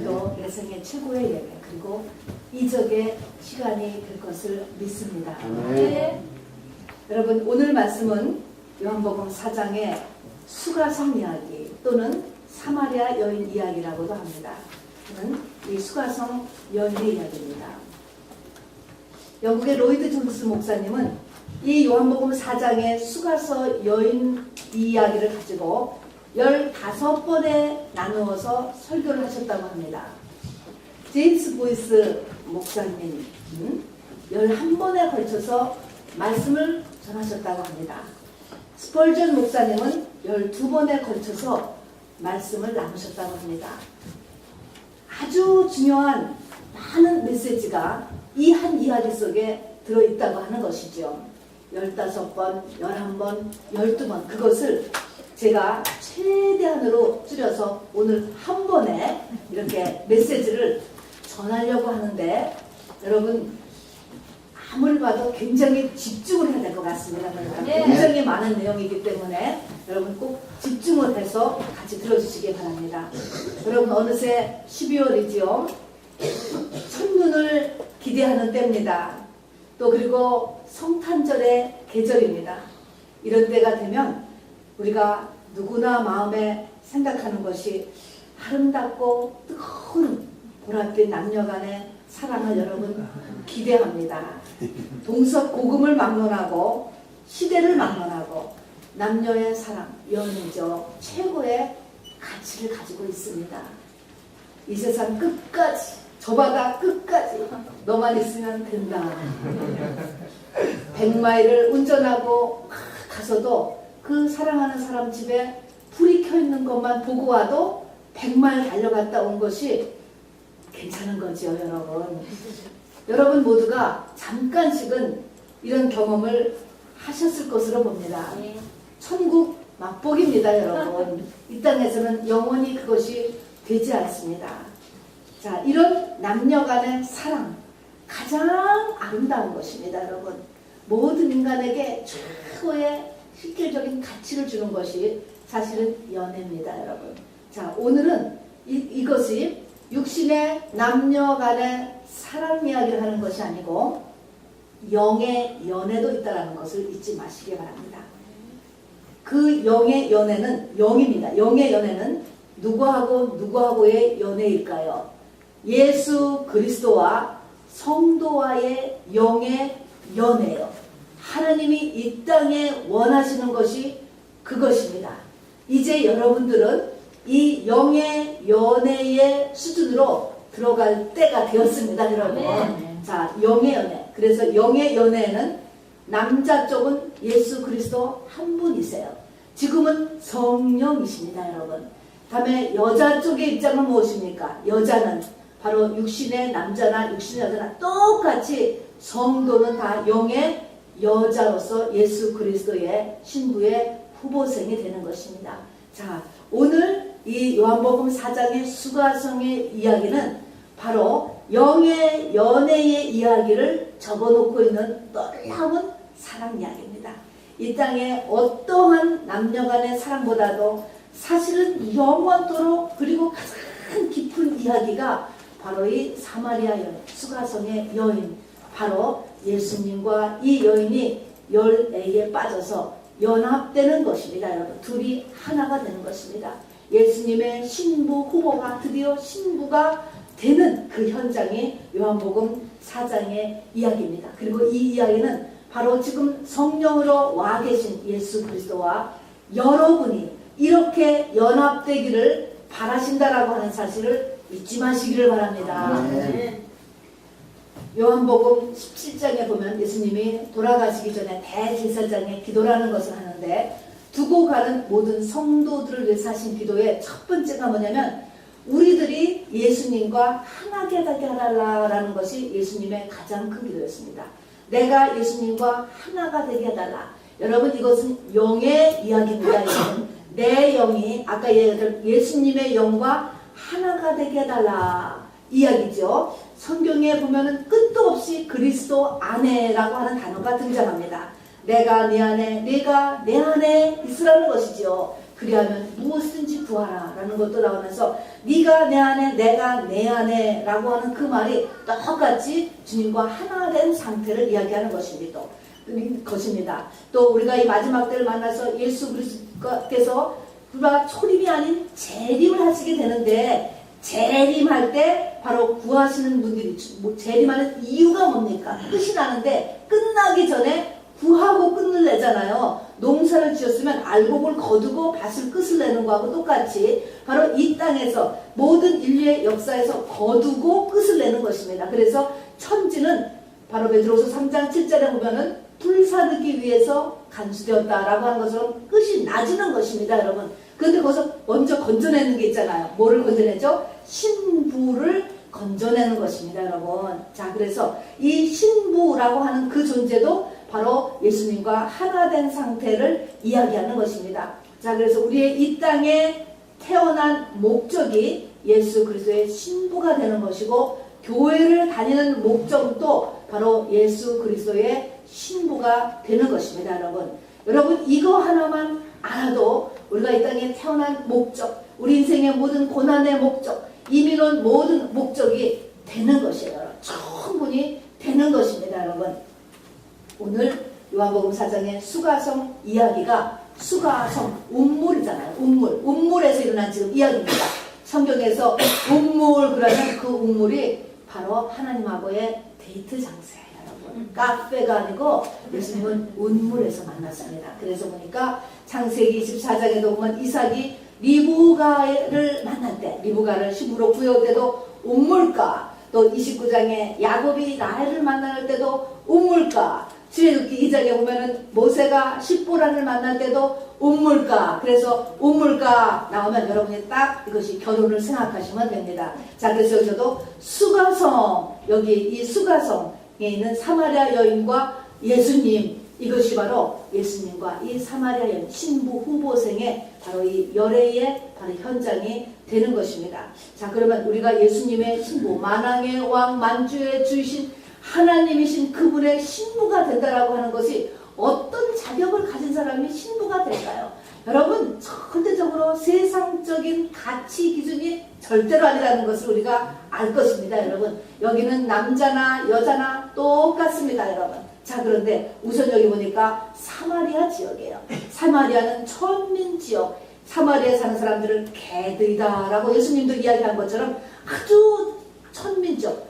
내 생애 최고의 예배 그리고 이적의 시간이 될 것을 믿습니다. 네. 여러분 오늘 말씀은 요한복음 4장의 수가성 이야기 또는 사마리아 여인 이야기라고도 합니다. 저는 이 수가성 여인의 이야기입니다. 영국의 로이드 존스 목사님은 이 요한복음 4장의 수가성 여인 이야기를 가지고 15번에 나누어서 설교를 하셨다고 합니다. 제임스 보이스 목사님은 11번에 걸쳐서 말씀을 전하셨다고 합니다. 스펄전 목사님은 12번에 걸쳐서 말씀을 나누셨다고 합니다. 아주 중요한 많은 메시지가 이 한 이야기 속에 들어있다고 하는 것이죠. 15번, 11번, 12번 그것을 제가 최대한으로 줄여서 오늘 한 번에 이렇게 메시지를 전하려고 하는데 여러분 아무리 봐도 굉장히 집중을 해야 될 것 같습니다. 굉장히 많은 내용이기 때문에 여러분 꼭 집중을 해서 같이 들어주시기 바랍니다. 여러분 어느새 12월이지요. 첫눈을 기대하는 때입니다. 또 그리고 성탄절의 계절입니다. 이런 때가 되면 우리가 누구나 마음에 생각하는 것이 아름답고 뜨거운 보랏빛 남녀간의 사랑을 여러분 기대합니다. 동서고금을 막론하고 시대를 막론하고 남녀의 사랑, 연이죠. 최고의 가치를 가지고 있습니다. 이 세상 끝까지, 저 바다 끝까지 너만 있으면 된다. 100마일을 운전하고 가서도 그 사랑하는 사람 집에 불이 켜있는 것만 보고 와도 100마일 달려갔다 온 것이 괜찮은 거죠, 여러분. 여러분 모두가 잠깐씩은 이런 경험을 하셨을 것으로 봅니다. 천국 맛복입니다, 여러분. 이 땅에서는 영원히 그것이 되지 않습니다. 자, 이런 남녀 간의 사랑, 가장 아름다운 것입니다, 여러분. 모든 인간에게 최고의 실질적인 가치를 주는 것이 사실은 연애입니다, 여러분. 자, 오늘은 이것이 육신의 남녀 간의 사랑 이야기를 하는 것이 아니고 영의 연애도 있다는 것을 잊지 마시기 바랍니다. 그 영의 연애는 영입니다. 영의 연애는 누구하고의 연애일까요? 예수 그리스도와 성도와의 영의 연애요. 하나님이 이 땅에 원하시는 것이 그것입니다. 이제 여러분들은 이 영의 연애의 수준으로 들어갈 때가 되었습니다, 여러분. 자, 영의 연애. 그래서 영의 연애는 남자 쪽은 예수 그리스도 한 분이세요. 지금은 성령이십니다, 여러분. 다음에 여자 쪽의 입장은 무엇입니까? 여자는 바로 육신의 남자나 육신의 여자나 똑같이 성도는 다 영의 여자로서 예수 그리스도의 신부의 후보생이 되는 것입니다. 자, 오늘 이 요한복음 4장의 수가성의 이야기는 바로 영의 연애의 이야기를 적어놓고 있는 놀라운 사랑 이야기입니다. 이 땅에 어떠한 남녀간의 사랑보다도 사실은 영원토록 그리고 가장 깊은 이야기가 바로 이 사마리아 여인, 수가성의 여인, 바로 예수님과 이 여인이 열애에 빠져서 연합되는 것입니다. 여러분, 둘이 하나가 되는 것입니다. 예수님의 신부 후보가 드디어 신부가 되는 그 현장이 요한복음 4장의 이야기입니다. 그리고 이 이야기는 바로 지금 성령으로 와 계신 예수 그리스도와 여러분이 이렇게 연합되기를 바라신다라고 하는 사실을 잊지 마시기를 바랍니다. 요한복음 17장에 보면 예수님이 돌아가시기 전에 대제사장의 기도라는 것을 하는데 두고 가는 모든 성도들을 위해서 하신 기도의 첫 번째가 뭐냐면 우리들이 예수님과 하나게 되게 해달라라는 것이 예수님의 가장 큰 기도였습니다. 내가 예수님과 하나가 되게 해달라. 여러분 이것은 영의 이야기입니다. 내 영이 아까 얘기했던 예수님의 영과 하나가 되게 해달라 이야기죠. 성경에 보면은 끝도 없이 그리스도 안에라고 하는 단어가 등장합니다. 내가 네 안에, 네가 내 안에 있으라는 것이죠. 그리하면 무엇이든지 구하라 라는 것도 나오면서 네가 내 안에 내가 내 안에 라고 하는 그 말이 똑같이 주님과 하나 된 상태를 이야기하는 것입니다. 또 우리가 이 마지막 때를 만나서 예수 그리스도께서 우리가 초림이 아닌 재림을 하시게 되는데, 재림할 때 바로 구하시는 분들이 재림하는 이유가 뭡니까? 끝이 나는데 끝나기 전에 구하고 끝을 내잖아요. 농사를 지었으면 알곡을 거두고 밭을 끝을 내는 거하고 똑같이 바로 이 땅에서 모든 인류의 역사에서 거두고 끝을 내는 것입니다. 그래서 천지는 바로 베드로서 3장 7절에 보면은 불사르기 위해서 간수되었다라고 하는 것처럼 끝이 나지는 것입니다, 여러분. 그런데 거기서 먼저 건져내는 게 있잖아요. 뭐를 건져내죠? 신부를 건져내는 것입니다, 여러분. 자, 그래서 이 신부라고 하는 그 존재도 바로 예수님과 하나 된 상태를 이야기하는 것입니다. 자, 그래서 우리의 이 땅에 태어난 목적이 예수 그리스도의 신부가 되는 것이고, 교회를 다니는 목적도 바로 예수 그리스도의 신부가 되는 것입니다, 여러분. 여러분, 이거 하나만 알아도 우리가 이 땅에 태어난 목적, 우리 인생의 모든 고난의 목적, 이민온 모든 목적이 되는 것이에요. 충분히 되는 것입니다, 여러분. 오늘 요한복음 4장의 수가성 이야기가 수가성, 운물이잖아요. 운물에서 일어난 지금 이야기입니다. 성경에서 운물, 그러면 그 운물이 바로 하나님하고의 데이트 장소예요, 여러분. 카페가 아니고 예수님은 운물에서 만났습니다. 그래서 보니까 창세기 24장에도 보면 이삭이 리브가를 만날 때, 리브가를 신부로 구해올 때도 운물가, 또 29장에 야곱이 라헬을 만날 때도 운물가, 출애굽기 2장에 보면은 모세가 십보라를 만날 때도 운물가. 그래서 운물가 나오면 여러분이 딱 이것이 결혼을 생각하시면 됩니다. 자, 그래서 여기서도 수가성, 여기 이 수가성에 있는 사마리아 여인과 예수님, 이것이 바로 예수님과 이 사마리아 여인 신부 후보생의 바로 이 열애의 바로 현장이 되는 것입니다. 자, 그러면 우리가 예수님의 신부, 만왕의 왕, 만주의 주이신 하나님이신 그분의 신부가 된다라고 하는 것이 어떤 자격을 가진 사람이 신부가 될까요? 여러분, 절대적으로 세상적인 가치 기준이 절대로 아니라는 것을 우리가 알 것입니다, 여러분. 여기는 남자나 여자나 똑같습니다, 여러분. 자, 그런데 우선 여기 보니까 사마리아 지역이에요. 사마리아는 천민 지역, 사마리아에 사는 사람들은 개들이다라고 예수님도 이야기한 것처럼 아주 천민 지역,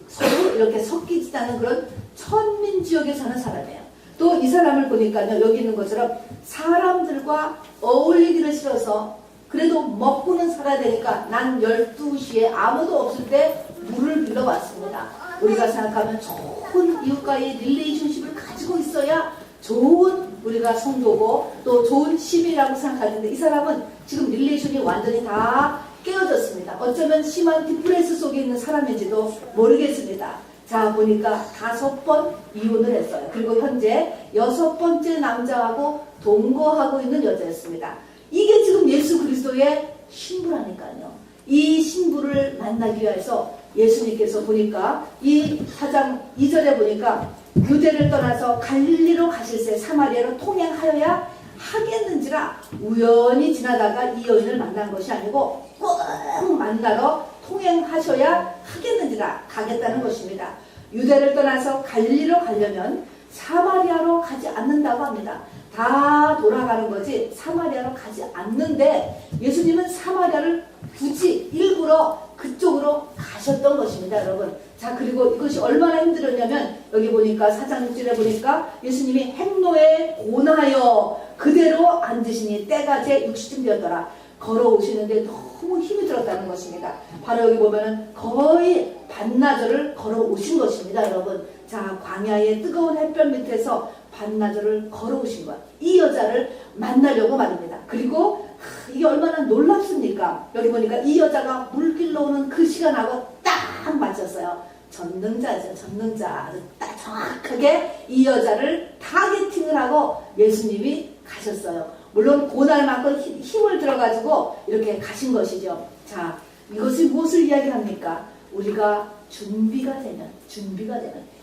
서로 이렇게 섞이지 않은 그런 천민 지역에 사는 사람이에요. 또 이 사람을 보니까요, 여기 있는 것처럼 사람들과 어울리기를 싫어서 그래도 먹고는 살아야 되니까 난 12시에 아무도 없을 때 물을 빌러 왔습니다. 우리가 생각하면 좋은 이웃과의 릴레이션십을 가지고 있어야 좋은 우리가 성도고 또 좋은 시민이라고 생각하는데, 이 사람은 지금 릴레이션이 완전히 다 깨어졌습니다. 어쩌면 심한 디프레스 속에 있는 사람인지도 모르겠습니다. 자, 보니까 5번 이혼을 했어요. 그리고 현재 6번째 남자하고 동거하고 있는 여자였습니다. 이게 지금 예수 그리스도의 신부라니까요. 이 신부를 만나기 위해서 예수님께서 보니까 이 4장 2절에 보니까 유대를 떠나서 갈릴리로 가실새 사마리아로 통행하여야 하겠는지라, 우연히 지나다가 이 여인을 만난 것이 아니고 꼭 만나러 통행하셔야 하겠는지라 가겠다는 것입니다. 유대를 떠나서 갈릴리로 가려면 사마리아로 가지 않는다고 합니다. 다 돌아가는 거지 사마리아로 가지 않는데, 예수님은 사마리아를 굳이 일부러 그쪽으로 가셨던 것입니다, 여러분. 자, 그리고 이것이 얼마나 힘들었냐면 여기 보니까 4장 6절에 보니까 예수님이 행로에 고나여 그대로 앉으시니 때가 제 60쯤 되었더라. 걸어오시는데 너무 힘이 들었다는 것입니다. 바로 여기 보면은 거의 반나절을 걸어오신 것입니다, 여러분. 자, 광야의 뜨거운 햇볕 밑에서 반나절을 걸어오신 것, 이 여자를 만나려고 말입니다. 그리고 이게 얼마나 놀랍습니까? 여기 보니까 이 여자가 물길로 오는 그 시간하고 딱 맞췄어요. 전능자죠, 전능자. 딱 정확하게 이 여자를 타겟팅을 하고 예수님이 가셨어요. 물론 고날만큼 힘을 들어가지고 이렇게 가신 것이죠. 자, 이것이 무엇을 이야기합니까? 우리가 준비가 되면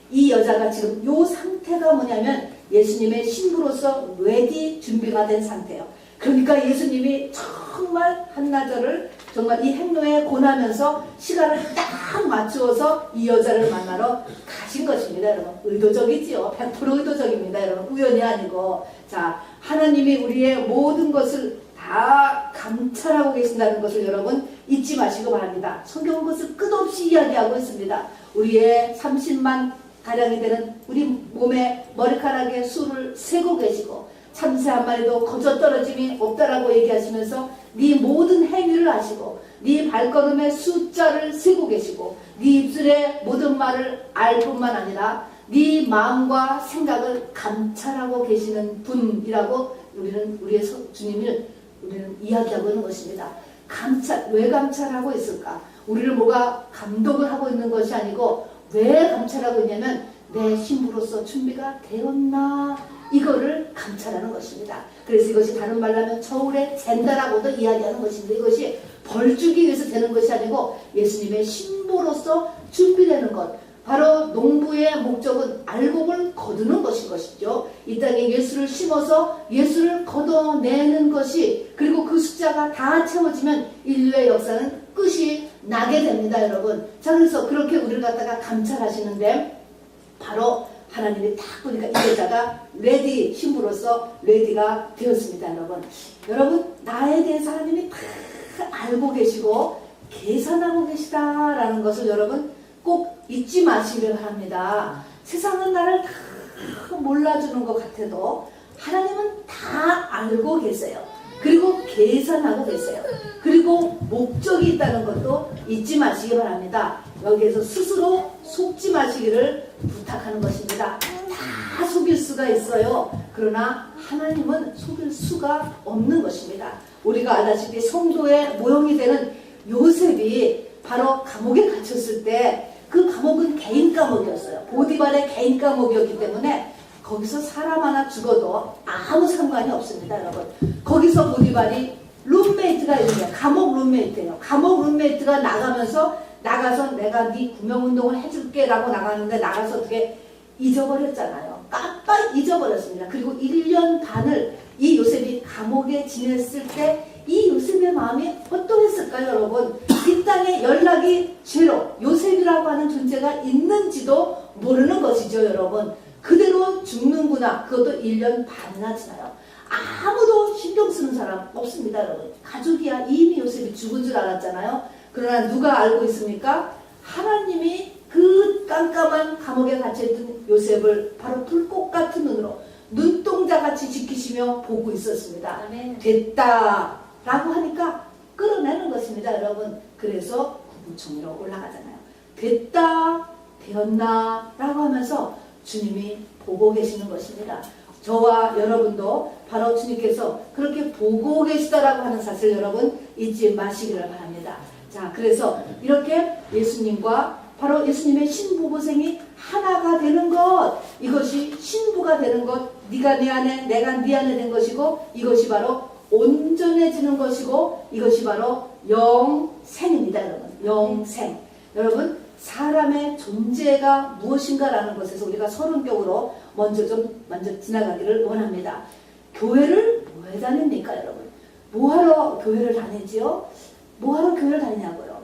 이 여자가 지금 이 상태가 뭐냐면 예수님의 신부로서 레디 준비가 된 상태예요. 그러니까 예수님이 정말 한나절을 정말 이 행로에 권하면서 시간을 딱 맞추어서 이 여자를 만나러 가신 것입니다. 여러분 의도적이지요. 100% 의도적입니다. 여러분 우연이 아니고. 자, 하나님이 우리의 모든 것을 다 감찰하고 계신다는 것을 여러분 잊지 마시고 바랍니다. 성경은 그것을 끝없이 이야기하고 있습니다. 우리의 30만 가량이 되는 우리 몸의 머리카락의 수를 세고 계시고 참새 한 마리도 거저 떨어짐이 없다라고 얘기하시면서 네 모든 행위를 아시고 네 발걸음의 숫자를 세고 계시고 네 입술의 모든 말을 알 뿐만 아니라 네 마음과 생각을 감찰하고 계시는 분이라고 우리는 우리의 주님을 우리는 이야기하고 있는 것입니다. 감찰, 왜 감찰하고 있을까? 우리를 뭐가 감독을 하고 있는 것이 아니고 왜 감찰하고 있냐면 내 신부로서 준비가 되었나 이거를 감찰하는 것입니다. 그래서 이것이 다른 말로 하면 저울에 잰다라고도 이야기하는 것인데 이것이 벌 주기 위해서 되는 것이 아니고 예수님의 신부로서 준비되는 것. 바로 농부의 목적은 알곡을 거두는 것인 것이죠. 이 땅에 예수를 심어서 예수를 걷어내는 것이 그리고 그 숫자가 다 채워지면 인류의 역사는 끝이 나게 됩니다. 여러분. 자, 그래서 그렇게 우리를 갖다가 감찰하시는데 바로 하나님이 딱 보니까 이 여자가 레디 신부로서 레디가 되었습니다. 여러분. 여러분 나에 대해서 하나님이 다 알고 계시고 계산하고 계시다라는 것을 여러분 꼭 잊지 마시길 바랍니다. 세상은 나를 다 몰라주는 것 같아도 하나님은 다 알고 계세요. 그리고 계산하고 계세요. 그리고 목적이 있다는 것도 잊지 마시기 바랍니다. 여기에서 스스로 속지 마시기를 부탁하는 것입니다. 다 속일 수가 있어요. 그러나 하나님은 속일 수가 없는 것입니다. 우리가 아다시피 성도의 모형이 되는 요셉이 바로 감옥에 갇혔을 때 그 감옥은 개인 감옥이었어요. 보디발의 개인 감옥이었기 때문에 거기서 사람 하나 죽어도 아무 상관이 없습니다. 여러분. 거기서 보디발이 룸메이트가 있는데 감옥 룸메이트예요. 감옥 룸메이트가 나가서 내가 네 구명운동을 해줄게 라고 나갔는데 나가서 어떻게 잊어버렸잖아요. 깜빡 잊어버렸습니다. 그리고 1년 반을 이 요셉이 감옥에 지냈을 때 이 요셉의 마음이 어떠했을까요, 여러분? 이 땅에 연락이 제로, 요셉이라고 하는 존재가 있는지도 모르는 것이죠, 여러분. 그대로 죽는구나. 그것도 1년 반이나 지나요. 아무도 신경 쓰는 사람 없습니다, 여러분. 가족이야 이미 요셉이 죽은 줄 알았잖아요. 그러나 누가 알고 있습니까? 하나님이 그 깜깜한 감옥에 갇혀있던 요셉을 바로 불꽃 같은 눈으로 눈동자같이 지키시며 보고 있었습니다. 아멘. 됐다 라고 하니까 끌어내는 것입니다, 여러분. 그래서 국무총리로 올라가잖아요. 됐다, 되었나 라고 하면서 주님이 보고 계시는 것입니다. 저와 여러분도 바로 주님께서 그렇게 보고 계시다라고 하는 사실 여러분 잊지 마시기를 바랍니다. 자, 그래서 이렇게 예수님과 바로 예수님의 신부고생이 하나가 되는 것, 이것이 신부가 되는 것, 네가 내 안에 내가 네 안에 된 것이고 이것이 바로 온전해지는 것이고 이것이 바로 영생입니다. 여러분. 영생. 여러분 사람의 존재가 무엇인가라는 것에서 우리가 서론격으로 먼저 지나가기를 원합니다. 교회를 왜 다닙니까, 여러분? 뭐하러 교회를 다니지요? 뭐하러 교회를 다니냐고요?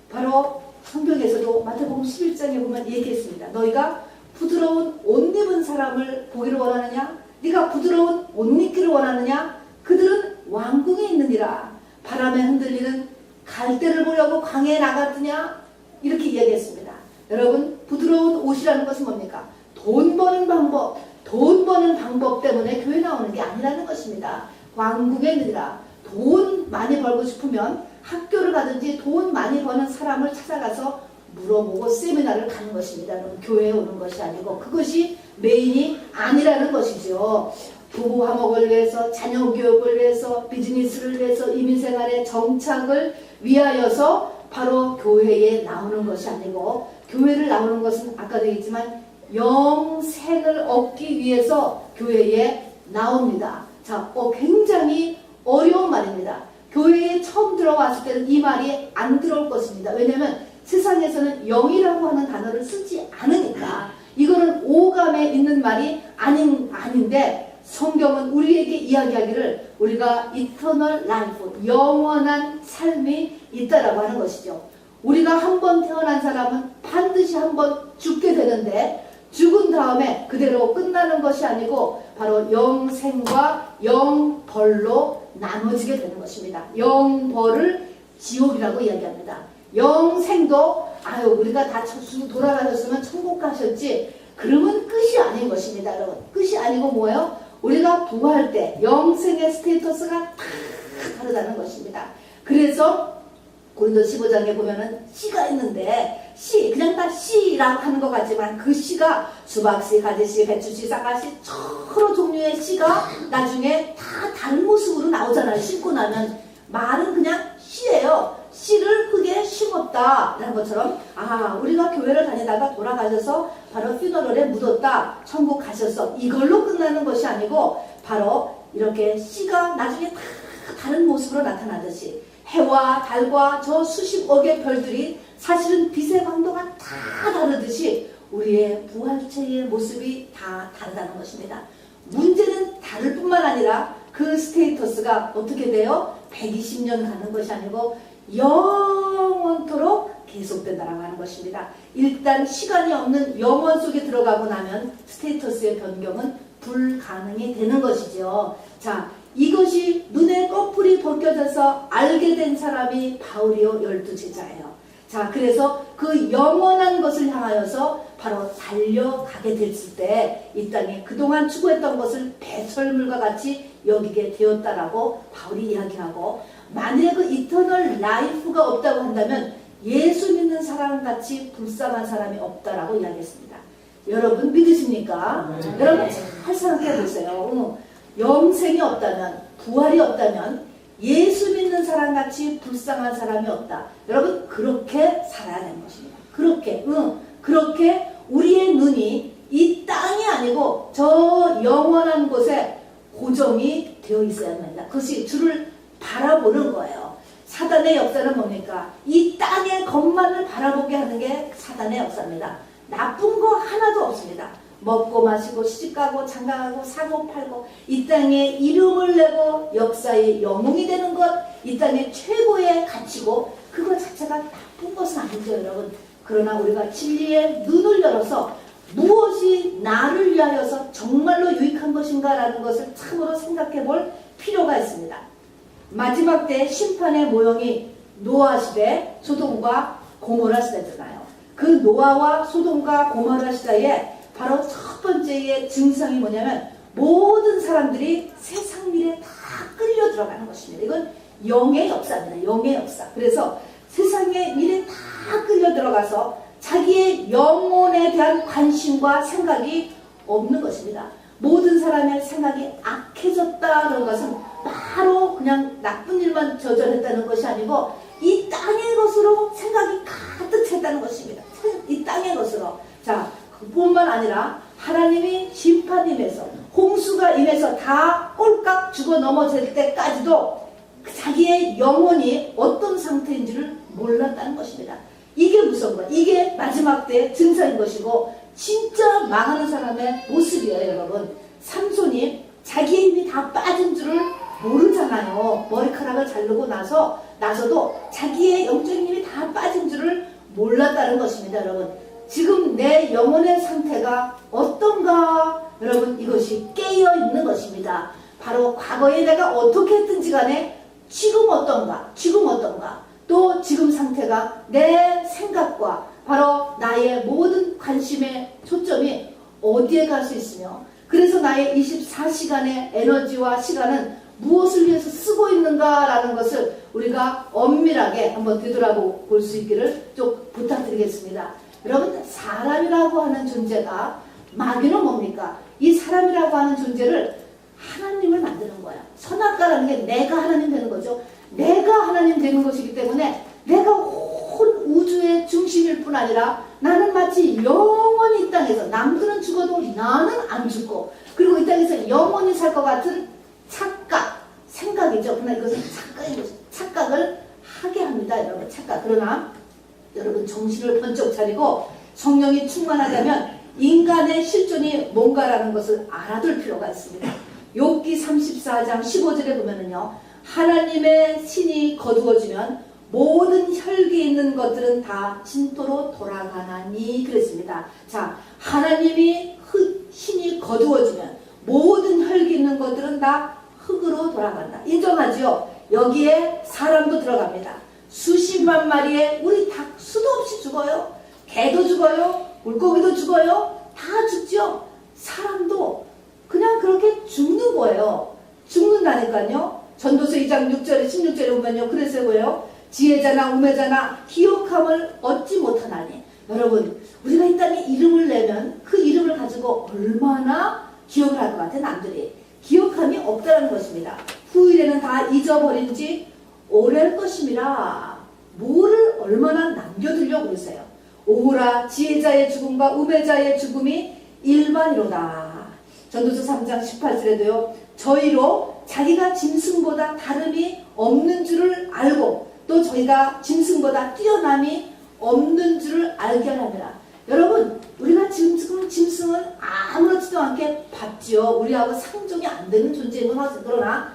바로 성경에서도 마태복음 11장에 보면 얘기했습니다. 너희가 부드러운 옷 입은 사람을 보기를 원하느냐? 네가 부드러운 옷 입기를 원하느냐? 그들은 왕궁에 있느니라. 바람에 흔들리는 갈대를 보려고 광야에 나갔느냐? 이렇게 이야기했습니다. 여러분 부드러운 옷이라는 것은 뭡니까? 돈 버는 방법 때문에 교회 나오는 게 아니라는 것입니다. 왕궁에 있느니라. 돈 많이 벌고 싶으면 학교를 가든지 돈 많이 버는 사람을 찾아가서 물어보고 세미나를 가는 것입니다. 교회에 오는 것이 아니고 그것이 메인이 아니라는 것이죠. 부부 화목을 위해서, 자녀 교육을 위해서, 비즈니스를 위해서, 이민생활의 정착을 위하여서 바로 교회에 나오는 것이 아니고 교회를 나오는 것은 아까도 얘기했지만 영생을 얻기 위해서 교회에 나옵니다. 자, 굉장히 어려운 말입니다. 교회에 처음 들어왔을 때는 이 말이 안 들어올 것입니다. 왜냐하면 세상에서는 영이라고 하는 단어를 쓰지 않으니까 이거는 오감에 있는 말이 아닌데 성경은 우리에게 이야기하기를 우리가 이터널 라이프, 영원한 삶이 있다라고 하는 것이죠. 우리가 한 번 태어난 사람은 반드시 한 번 죽게 되는데 죽은 다음에 그대로 끝나는 것이 아니고 바로 영생과 영벌로 나눠지게 되는 것입니다. 영벌을 지옥이라고 이야기합니다. 영생도 우리가 다 돌아가셨으면 천국 가셨지 그러면 끝이 아닌 것입니다. 여러분, 끝이 아니고 뭐예요? 우리가 부활할 때 영생의 스테이터스가 다 다르다는 것입니다. 그래서 고린도 15장에 보면은 씨가 있는데 그냥 다 씨라고 하는 것 같지만 그 씨가 수박씨, 가지씨, 배추씨, 쌍가씨 여러 종류의 씨가 나중에 다 다른 모습으로 나오잖아요. 심고 나면 말은 그냥 씨예요. 씨를 흙에 심었다라는 것처럼 우리가 교회를 다니다가 돌아가셔서 바로 퓨너럴에 묻었다, 천국 가셨어, 이걸로 끝나는 것이 아니고 바로 이렇게 씨가 나중에 다 다른 모습으로 나타나듯이 해와 달과 저 수십억의 별들이 사실은 빛의 강도가 다 다르듯이 우리의 부활체의 모습이 다 다르다는 것입니다. 문제는 다를 뿐만 아니라 그 스테이터스가 어떻게 돼요? 120년 가는 것이 아니고 영원토록 계속된다라고 하는 것입니다. 일단 시간이 없는 영원 속에 들어가고 나면 스테이터스의 변경은 불가능이 되는 것이죠. 자, 이것이 눈에 꺼풀이 벗겨져서 알게 된 사람이 바울이요 12제자예요. 자, 그래서 그 영원한 것을 향하여서 바로 달려가게 됐을 때 이 땅에 그동안 추구했던 것을 배설물과 같이 여기게 되었다라고 바울이 이야기하고, 만일에 그 이터널 라이프가 없다고 한다면 예수 믿는 사람같이 불쌍한 사람이 없다라고 이야기했습니다. 여러분 믿으십니까? 네. 여러분 잘 생각해 보세요. 영생이 없다면, 부활이 없다면 예수 믿는 사람같이 불쌍한 사람이 없다. 여러분 그렇게 살아야 되는 것입니다. 그렇게 우리의 눈이 이 땅이 아니고 저 영원한 곳에 고정이 되어 있어야 합니다. 그것이 주를 바라보는 거예요. 사단의 역사는 뭡니까? 이 땅의 것만을 바라보게 하는 게 사단의 역사입니다. 나쁜 거 하나도 없습니다. 먹고 마시고 시집가고 장가가고 사고 팔고 이 땅에 이름을 내고 역사의 영웅이 되는 것, 이 땅의 최고의 가치고 그것 자체가 나쁜 것은 아니죠, 여러분. 그러나 우리가 진리의 눈을 열어서 무엇이 나를 위하여서 정말로 유익한 것인가 라는 것을 참으로 생각해 볼 필요가 있습니다. 마지막 때 심판의 모형이 노아 시대, 소돔과 고모라 시대잖아요. 그 노아와 소돔과 고모라 시대에 바로 첫 번째의 증상이 뭐냐면 모든 사람들이 세상 일에 다 끌려 들어가는 것입니다. 이건 영의 역사입니다. 영의 역사. 그래서 세상의 일에 다 끌려 들어가서 자기의 영혼에 대한 관심과 생각이 없는 것입니다. 모든 사람의 생각이 악해졌다는 것은 바로 그냥 나쁜 일만 저질렀다는 것이 아니고 이 땅의 것으로 생각이 가득 찼다는 것입니다. 이 땅의 것으로. 자, 그뿐만 아니라 하나님이 심판임에서 홍수가 임해서 다 꼴깍 죽어 넘어질 때까지도 자기의 영혼이 어떤 상태인지를 몰랐다는 것입니다. 이게 무서운 거야. 이게 마지막 때 증상인 것이고 진짜 망하는 사람의 모습이에요, 여러분. 삼손이 자기의 힘이 다 빠진 줄을 모르잖아요. 머리카락을 자르고 나서도 자기의 영적인 힘이 다 빠진 줄을 몰랐다는 것입니다, 여러분. 지금 내 영혼의 상태가 어떤가? 여러분, 이것이 깨어 있는 것입니다. 바로 과거에 내가 어떻게 했든지 간에 지금 어떤가? 또 지금 상태가 내 생각과 바로 나의 모든 관심의 초점이 어디에 갈 수 있으며, 그래서 나의 24시간의 에너지와 시간은 무엇을 위해서 쓰고 있는가라는 것을 우리가 엄밀하게 한번 되돌아볼 수 있기를 좀 부탁드리겠습니다. 여러분, 사람이라고 하는 존재가, 마귀는 뭡니까? 이 사람이라고 하는 존재를 하나님을 만드는 거야. 선악과라는 게 내가 하나님 되는 거죠. 내가 하나님 되는 것이기 때문에 내가 온 우주의 중심일 뿐 아니라 나는 마치 영원히 이 땅에서, 남들은 죽어도 나는 안 죽고, 그리고 이 땅에서 영원히 살 것 같은 생각이죠. 그러나 이것은 착각인 것입니다. 착각을 하게 합니다, 여러분. 착각. 그러나 여러분 정신을 번쩍 차리고 성령이 충만하다면 인간의 실존이 뭔가라는 것을 알아둘 필요가 있습니다. 욥기 34장 15절에 보면은요, 하나님의 신이 거두어지면 모든 혈기 있는 것들은 다 진토로 돌아가나니 그랬습니다. 자, 하나님이 신이 거두어지면 모든 혈기 있는 것들은 다 흙으로 돌아간다. 인정하죠? 여기에 사람도 들어갑니다. 수십만 마리의 우리 닭 수도 없이 죽어요. 개도 죽어요. 물고기도 죽어요. 다 죽죠. 사람도 그냥 그렇게 죽는 거예요. 죽는다니까요. 전도서 2장 6절에 16절에 보면요, 그래서 뭐예요? 지혜자나 우매자나 기억함을 얻지 못하나니. 여러분, 우리가 이 땅에 이름을 내면 그 이름을 가지고 얼마나 기억을 할 것 같아. 남들이 기억함이 없다는 것입니다. 후일에는 다 잊어버린 지 오래할 것임이라. 뭐를 얼마나 남겨두려고 그러세요. 오라 지혜자의 죽음과 우매자의 죽음이 일반이로다. 전도서 3장 18절에도요, 저희로 자기가 짐승보다 다름이 없는 줄을 알고 또 저희가 짐승보다 뛰어남이 없는 줄을 알게 하느라. 여러분, 우리가 짐승은 아무렇지도 않게 봤지요. 우리하고 상종이 안 되는 존재인 건 하죠. 그러나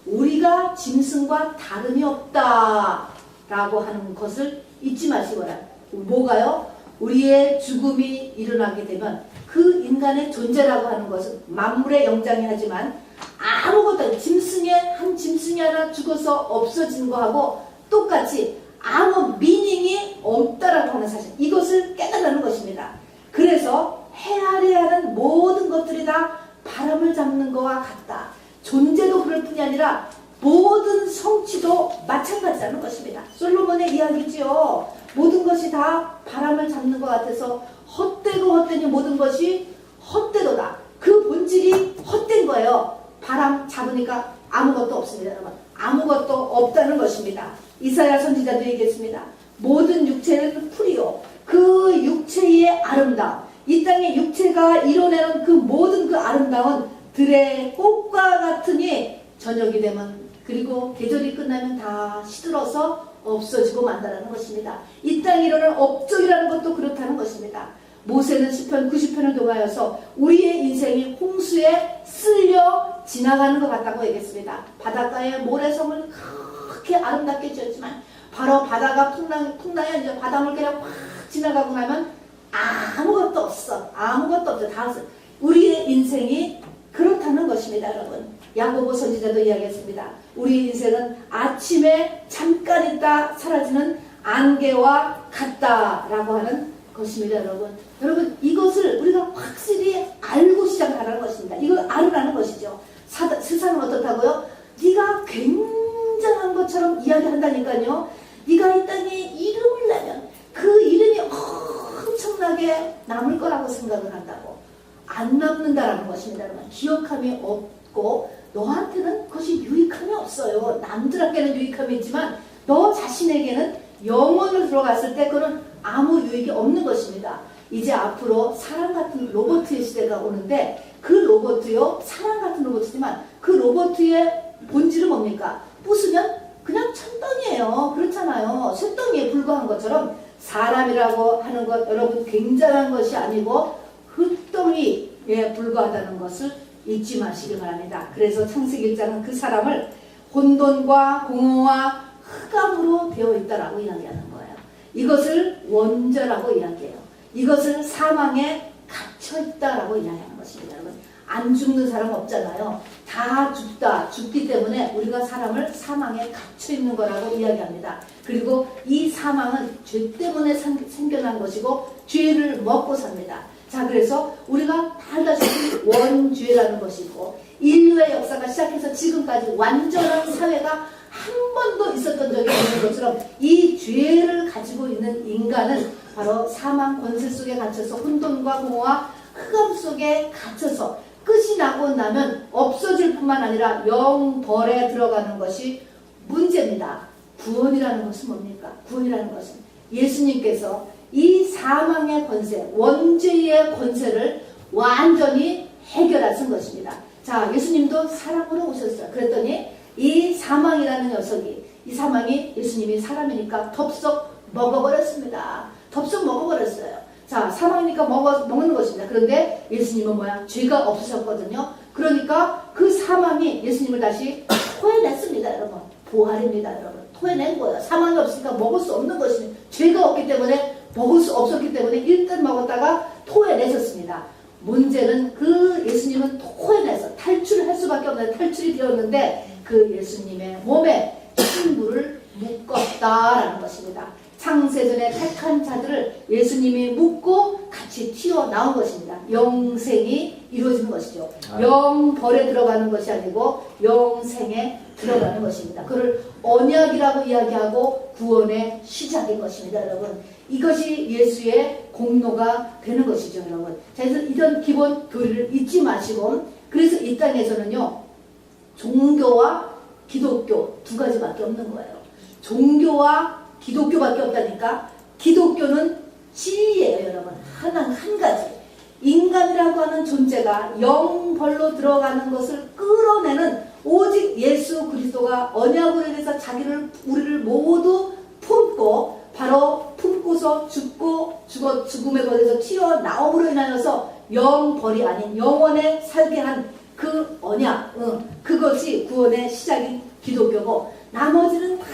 우리가 짐승과 다름이 없다라고 하는 것을 잊지 마시거라. 뭐가요? 우리의 죽음이 일어나게 되면 그 인간의 존재라고 하는 것은 만물의 영장이 하지만 아무것도 한 짐승이 하나 죽어서 없어진 거하고 똑같이 아무 미닝이 없다라고 하는 사실, 이것을 깨달는 것입니다. 그래서 헤아려야 하는 모든 것들이 다 바람을 잡는 것과 같다. 존재도 그럴 뿐이 아니라 모든 성취도 마찬가지라는 것입니다. 솔로몬의 이야기지요. 모든 것이 다 바람을 잡는 것 같아서 헛되고 헛되니 모든 것이 헛되도다. 그 본질이 헛된 거예요. 바람 잡으니까 아무것도 없습니다. 여러분, 아무것도 없다는 것입니다. 이사야 선지자도 얘기했습니다. 모든 육체는 풀이요, 그 육체의 아름다움, 이 땅의 육체가 이뤄내는 그 모든 그 아름다운 들의 꽃과 같으니 저녁이 되면, 그리고 계절이 끝나면 다 시들어서 없어지고 만다라는 것입니다. 이 땅에 이르는 업적이라는 것도 그렇다는 것입니다. 모세는 시편 90편을 통하여서 우리의 인생이 홍수에 쓸려 지나가는 것 같다고 얘기했습니다. 바닷가의 모래성을 그렇게 아름답게 지었지만 바로 바다가 풍랑이 이제 바닷물 그냥 확 지나가고 나면 아무것도 없어. 아무것도 없어. 다 없어. 우리의 인생이 그렇다는 것입니다. 여러분, 야고보 선지자도 이야기했습니다. 우리 인생은 아침에 잠깐 있다 사라지는 안개와 같다라고 하는 것입니다. 여러분, 이것을 우리가 확실히 알고 시작하라는 것입니다. 이걸 알으라는 것이죠. 세상은 어떻다고요? 네가 굉장한 것처럼 이야기한다니까요. 네가 이 땅에 이름을 내면 그 이름이 엄청나게 남을 거라고 생각을 한다고. 안 남는다라는 것입니다. 여러분, 기억함이 없고 너한테는 그것이 유익함이 없어요. 남들에게는 유익함이 있지만 너 자신에게는 영혼을 들어갔을 때 그는 아무 유익이 없는 것입니다. 이제 앞으로 사람 같은 로봇의 시대가 오는데 그 로봇이요, 사람 같은 로봇이지만 그 로봇의 본질은 뭡니까? 부수면 그냥 천덩이에요. 그렇잖아요. 쇳덩이에 불과한 것처럼 사람이라고 하는 것, 여러분, 굉장한 것이 아니고 흙덩이에 불과하다는 것을 잊지 마시기 바랍니다. 그래서 창세기 1장은 그 사람을 혼돈과 공허와 흑암으로 되어 있다라고 이야기하는 거예요. 이것을 원죄라고 이야기해요. 이것을 사망에 갇혀 있다라고 이야기하는 것입니다. 여러분, 안 죽는 사람 없잖아요. 다 죽기 때문에 우리가 사람을 사망에 갇혀 있는 거라고 이야기합니다. 그리고 이 사망은 죄 때문에 생겨난 것이고 죄를 먹고 삽니다. 자, 그래서 우리가 다 알다시피 원죄라는 것이고 인류의 역사가 시작해서 지금까지 완전한 사회가 한 번도 있었던 적이 없는 것처럼 이 죄를 가지고 있는 인간은 바로 사망 권세 속에 갇혀서 혼돈과 공허와 흑암 속에 갇혀서 끝이 나고 나면 없어질 뿐만 아니라 영벌에 들어가는 것이 문제입니다. 구원이라는 것은 뭡니까? 구원이라는 것은 예수님께서 이 사망의 권세, 원죄의 권세를 완전히 해결하신 것입니다. 자, 예수님도 사람으로 오셨어요. 그랬더니 이 사망이라는 녀석이, 이 사망이 예수님이 사람이니까 덥석 먹어버렸습니다. 덥석 먹어버렸어요. 자, 사망이니까 먹는 것입니다. 그런데 예수님은 뭐야? 죄가 없으셨거든요. 그러니까 그 사망이 예수님을 다시 토해냈습니다, 여러분. 부활입니다, 여러분. 토해낸 거예요. 사망이 없으니까 먹을 수 없는 것이, 죄가 없기 때문에 먹을 수 없었기 때문에 일단 먹었다가 토해내셨습니다. 문제는 그 예수님은 토해내서 탈출을 할 수밖에 없는데 탈출이 되었는데 그 예수님의 몸에 친구를 묶었다라는 것입니다. 창세전에 택한 자들을 예수님이 묶고 같이 튀어나온 것입니다. 영생이 이루어지는 것이죠. 영벌에 들어가는 것이 아니고 영생에 들어가는 것입니다. 그걸 언약이라고 이야기하고 구원의 시작인 것입니다, 여러분. 이것이 예수의 공로가 되는 것이죠, 여러분. 자, 그래서 이런 기본 교리를 잊지 마시고, 그래서 이 땅에서는요, 종교와 기독교 두 가지밖에 없는 거예요. 종교와 기독교밖에 없다니까. 기독교는 진리예요, 여러분. 한 가지. 인간이라고 하는 존재가 영벌로 들어가는 것을 끌어내는 오직 예수 그리스도가 언약으로 인해서 우리를 모두 품고 바로 품고서 죽음의 거리에서 튀어나옴으로 인하여서 영벌이 아닌 영원에 살게 한 그 언약, 그것이 구원의 시작인 기독교고, 나머지는 다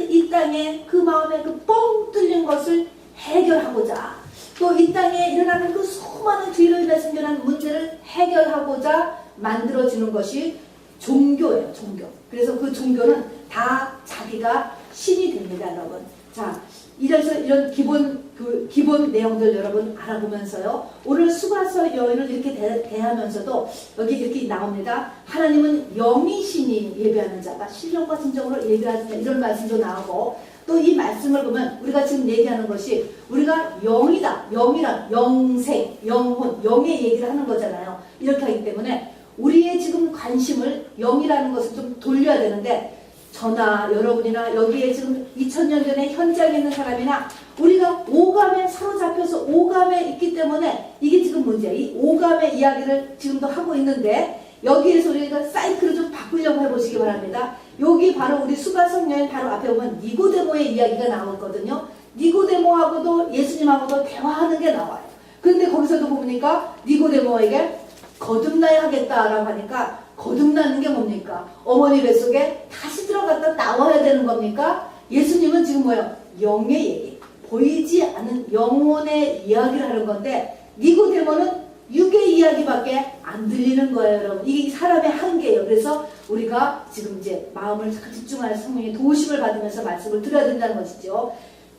이 땅에 그 마음에 그 뻥 뚫린 것을 해결하고자, 또 이 땅에 일어나는 그 수많은 죄로 인해 생겨난 문제를 해결하고자 만들어지는 것이 종교예요, 종교. 그래서 그 종교는 다 자기가 신이 됩니다, 여러분. 자, 이런 기본 내용들 여러분 알아보면서요. 오늘 수가서 여인을 이렇게 대하면서도 여기 이렇게 나옵니다. 하나님은 영이시니 예배하는 자가 신령과 진정으로 예배하는 자, 이런 말씀도 나오고, 또 이 말씀을 보면 우리가 지금 얘기하는 것이 우리가 영이다. 영이란 영생, 영혼, 영의 얘기를 하는 거잖아요. 이렇게 하기 때문에 우리의 지금 관심을 영이라는 것을 좀 돌려야 되는데, 저나 여러분이나 여기에 지금 2000년 전에 현장에 있는 사람이나 우리가 오감에 사로잡혀서 오감에 있기 때문에 이게 지금 문제야. 이 오감의 이야기를 지금도 하고 있는데, 여기에서 우리가 사이클을 좀 바꾸려고 해보시기 바랍니다. 여기 바로 우리 수가성 여인 바로 앞에 보면 니고데모의 이야기가 나오거든요. 니고데모하고도 예수님하고도 대화하는 게 나와요. 그런데 거기서도 보니까 니고데모에게 거듭나야 하겠다라고 하니까, 거듭나는 게 뭡니까? 어머니 뱃속에 다시 들어갔다 나와야 되는 겁니까? 예수님은 지금 뭐예요? 영의 얘기, 보이지 않는 영혼의 이야기를 하는 건데, 니고데모는 육의 이야기밖에 안 들리는 거예요, 여러분. 이게 사람의 한계예요. 그래서 우리가 지금 이제 마음을 집중하는 성령의 도우심을 받으면서 말씀을 드려야 된다는 것이죠.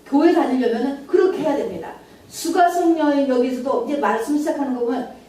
교회 다니려면 그렇게 해야 됩니다. 수가성 여인 여기서도 이제 말씀 시작하는 거 보면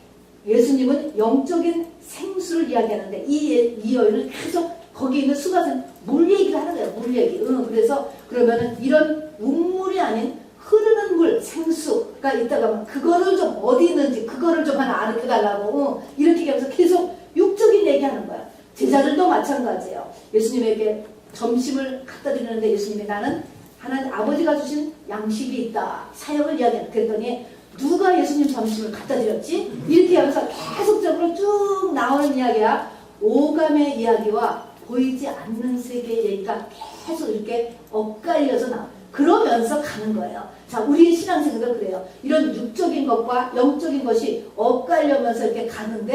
예수님은 영적인 생수를 이야기하는데 이 여인은 계속 거기 있는 수가성 물 얘기를 하는 거예요. 물 얘기. 그래서 그러면은 이런 우물이 아닌 흐르는 물, 생수가 있다가 그거를 좀 어디 있는지 그거를 좀 하나 알려달라고 이렇게 하면서 계속 육적인 얘기하는 거예요. 제자들도 마찬가지예요. 예수님에게 점심을 갖다 드리는데 예수님이 나는 하나님 아버지가 주신 양식이 있다. 사역을 이야기하는. 그랬더니 누가 예수님 점심을 갖다 드렸지? 이렇게 하면서 계속적으로 쭉 나오는 이야기야. 오감의 이야기와 보이지 않는 세계의 얘기가 계속 이렇게 엇갈려서 나와. 그러면서 가는 거예요. 자, 우리의 신앙생활도 그래요. 이런 육적인 것과 영적인 것이 엇갈려면서 이렇게 가는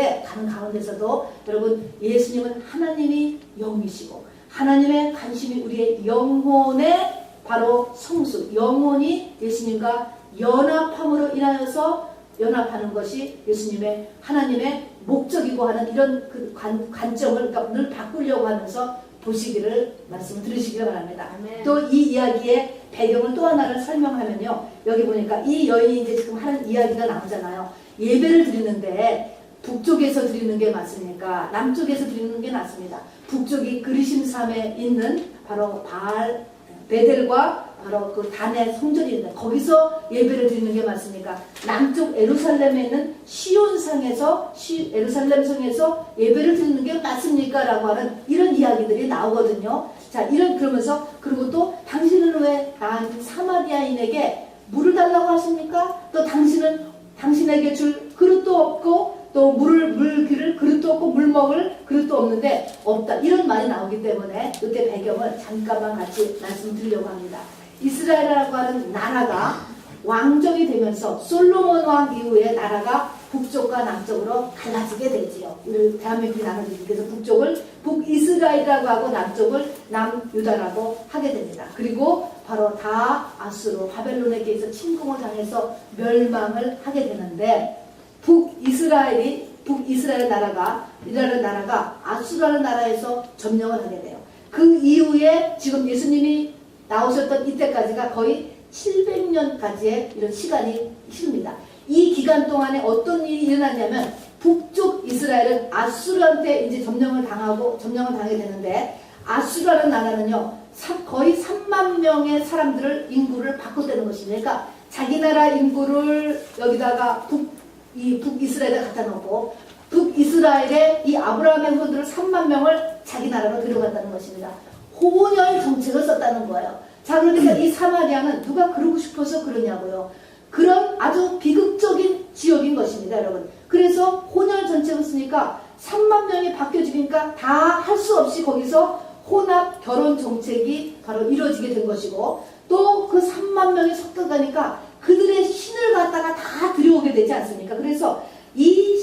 가운데서도 여러분, 예수님은 하나님이 영이시고 하나님의 관심이 우리의 영혼의 바로 성수, 영혼이 예수님과 연합함으로 인하여서 연합하는 것이 예수님의 하나님의 목적이고 하는 이런 그 관점을 그러니까 늘 바꾸려고 하면서 보시기를 말씀을 들으시기를 바랍니다. 또 이 이야기의 배경을 또 하나를 설명하면요. 여기 보니까 이 여인이 이제 지금 하는 이야기가 나오잖아요. 예배를 드리는데 북쪽에서 드리는 게 맞습니까? 남쪽에서 드리는 게 낫습니다. 북쪽이 그리심산에 있는 바로 베델과 바로 그 단의 성전이 있는데 거기서 예배를 드리는 게 맞습니까? 남쪽 예루살렘에 있는 시온상에서 예루살렘 성에서 예배를 드리는 게 맞습니까? 라고 하는 이런 이야기들이 나오거든요. 자, 그러면서 그리고 또 당신은 왜 사마리아인에게 물을 달라고 하십니까? 또 당신에게 줄 그릇도 없고 또 물기를 그릇도 없고 물 먹을 그릇도 없는데 없다. 이런 말이 나오기 때문에 이때 배경을 잠깐만 같이 말씀드리려고 합니다. 이스라엘이라고 하는 나라가 왕정이 되면서 솔로몬 왕 이후에 나라가 북쪽과 남쪽으로 갈라지게 되지요. 우리 대한민국이 나눠지기 위해서 북쪽을 북이스라엘이라고 하고 남쪽을 남유다라고 하게 됩니다. 그리고 바로 다 아수르 바벨론에게 의해서 침공을 당해서 멸망을 하게 되는데 북이스라엘 나라가 아수르라는 나라에서 점령을 하게 돼요. 그 이후에 지금 예수님이 나오셨던 이때까지가 거의 700년까지의 이런 시간이 흐릅니다. 이 기간 동안에 어떤 일이 일어났냐면 북쪽 이스라엘은 아수르한테 이제 점령을 당하게 되는데 아수르라는 나라는요 거의 3만 명의 사람들을 인구를 바꿔대는 것입니다. 그러니까 자기 나라 인구를 여기다가 북이스라엘에 갖다 놓고 북이스라엘의 이 아브라함의 후손들을 3만 명을 자기 나라로 데려갔다는 것입니다. 혼혈 정책을 썼다는 거예요. 자, 그러니까 이 사마리아는 누가 그러고 싶어서 그러냐고요. 그런 아주 비극적인 지역인 것입니다, 여러분. 그래서 혼혈 정책을 쓰니까 3만 명이 바뀌어지니까 다 할 수 없이 거기서 혼합 결혼 정책이 바로 이루어지게 된 것이고 또 그 3만 명이 섞여가니까 그들의 신을 갖다가 다 들여오게 되지 않습니까? 그래서 이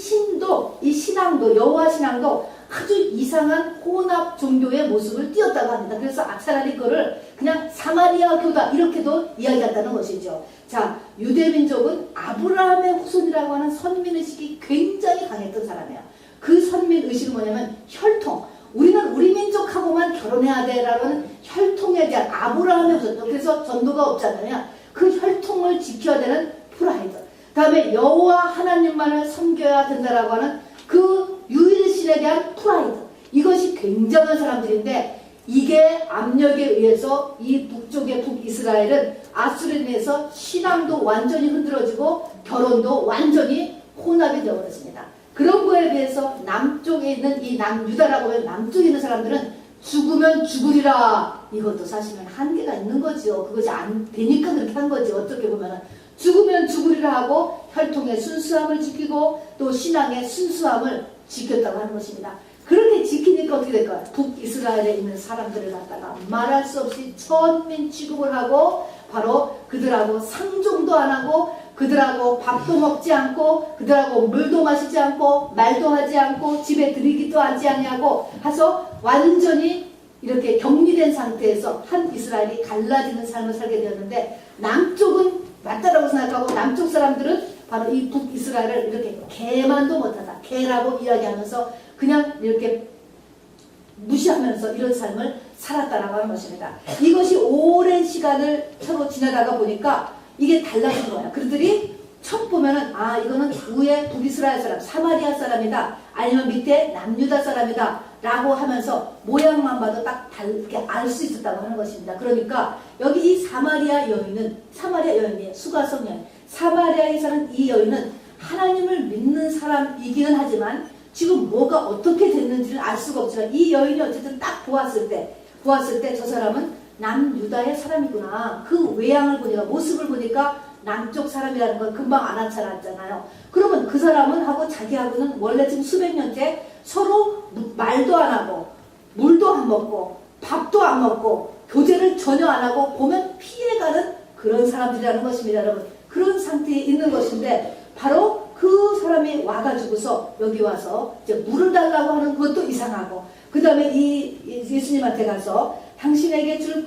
신앙도 여호와 신앙도 아주 이상한 혼합 종교의 모습을 띄었다고 합니다. 그래서 차라리 그거를 그냥 사마리아 교다 이렇게도 이야기한다는 것이죠. 자, 유대민족은 아브라함의 후손이라고 하는 선민의식이 굉장히 강했던 사람이에요. 그 선민의식은 뭐냐면 혈통. 우리는 우리 민족하고만 결혼해야 돼라는 혈통에 대한 아브라함의 후손. 그래서 전도가 없잖아요. 그 혈통을 지켜야 되는 프라이드. 다음에 여호와 하나님만을 섬겨야 된다라고 하는 그 유일신에 대한 프라이드. 이것이 굉장한 사람들인데 이게 압력에 의해서 이 북쪽의 북이스라엘은 아수르에 의해서 신앙도 완전히 흔들어지고 결혼도 완전히 혼합이 되어버렸습니다. 그런 거에 비해서 남쪽에 있는 이 남유다라고 하는 남쪽에 있는 사람들은 죽으면 죽으리라. 이것도 사실은 한계가 있는 거죠. 그것이 안 되니까 그렇게 한 거지. 어떻게 보면은 죽으면 죽으리라 하고 혈통의 순수함을 지키고 또 신앙의 순수함을 지켰다고 하는 것입니다. 그렇게 지키니까 어떻게 될까요? 북이스라엘에 있는 사람들을 갖다가 말할 수 없이 천민 취급을 하고 바로 그들하고 상종도 안 하고 그들하고 밥도 먹지 않고 그들하고 물도 마시지 않고 말도 하지 않고 집에 들이기도 하지 않냐고 해서 완전히 이렇게 격리된 상태에서 한 이스라엘이 갈라지는 삶을 살게 되었는데 남쪽은 맞다라고 생각하고 남쪽 사람들은 바로 이 북이스라엘을 이렇게 개만도 못하다. 개라고 이야기하면서 그냥 이렇게 무시하면서 이런 삶을 살았다라고 하는 것입니다. 이것이 오랜 시간을 서로 지나다가 보니까 이게 달라진 거예요. 그들이 첫 보면은 아 이거는 위에 북이스라엘 사람, 사마리아 사람이다. 아니면 밑에 남유다 사람이다. 라고 하면서 모양만 봐도 딱 다르게 알 수 있었다고 하는 것입니다. 그러니까 여기 이 사마리아 여인이에요. 수가성 여인. 사마리아에 사는 이 여인은 하나님을 믿는 사람이기는 하지만 지금 뭐가 어떻게 됐는지는 알 수가 없지만 이 여인이 어쨌든 딱 보았을 때 저 사람은 남유다의 사람이구나. 그 외양을 보니까 모습을 보니까 남쪽 사람이라는 걸 금방 알아차렸잖아요. 그러면 그 사람은 하고 자기하고는 원래 지금 수백 년째 서로 말도 안 하고 물도 안 먹고 밥도 안 먹고 교제를 전혀 안 하고 보면 피해가는 그런 사람들이라는 것입니다. 여러분 그런 상태에 있는 것인데 바로 그 사람이 와가지고서 여기 와서 이제 물을 달라고 하는 것도 이상하고 그 다음에 이 예수님한테 가서 당신에게 줄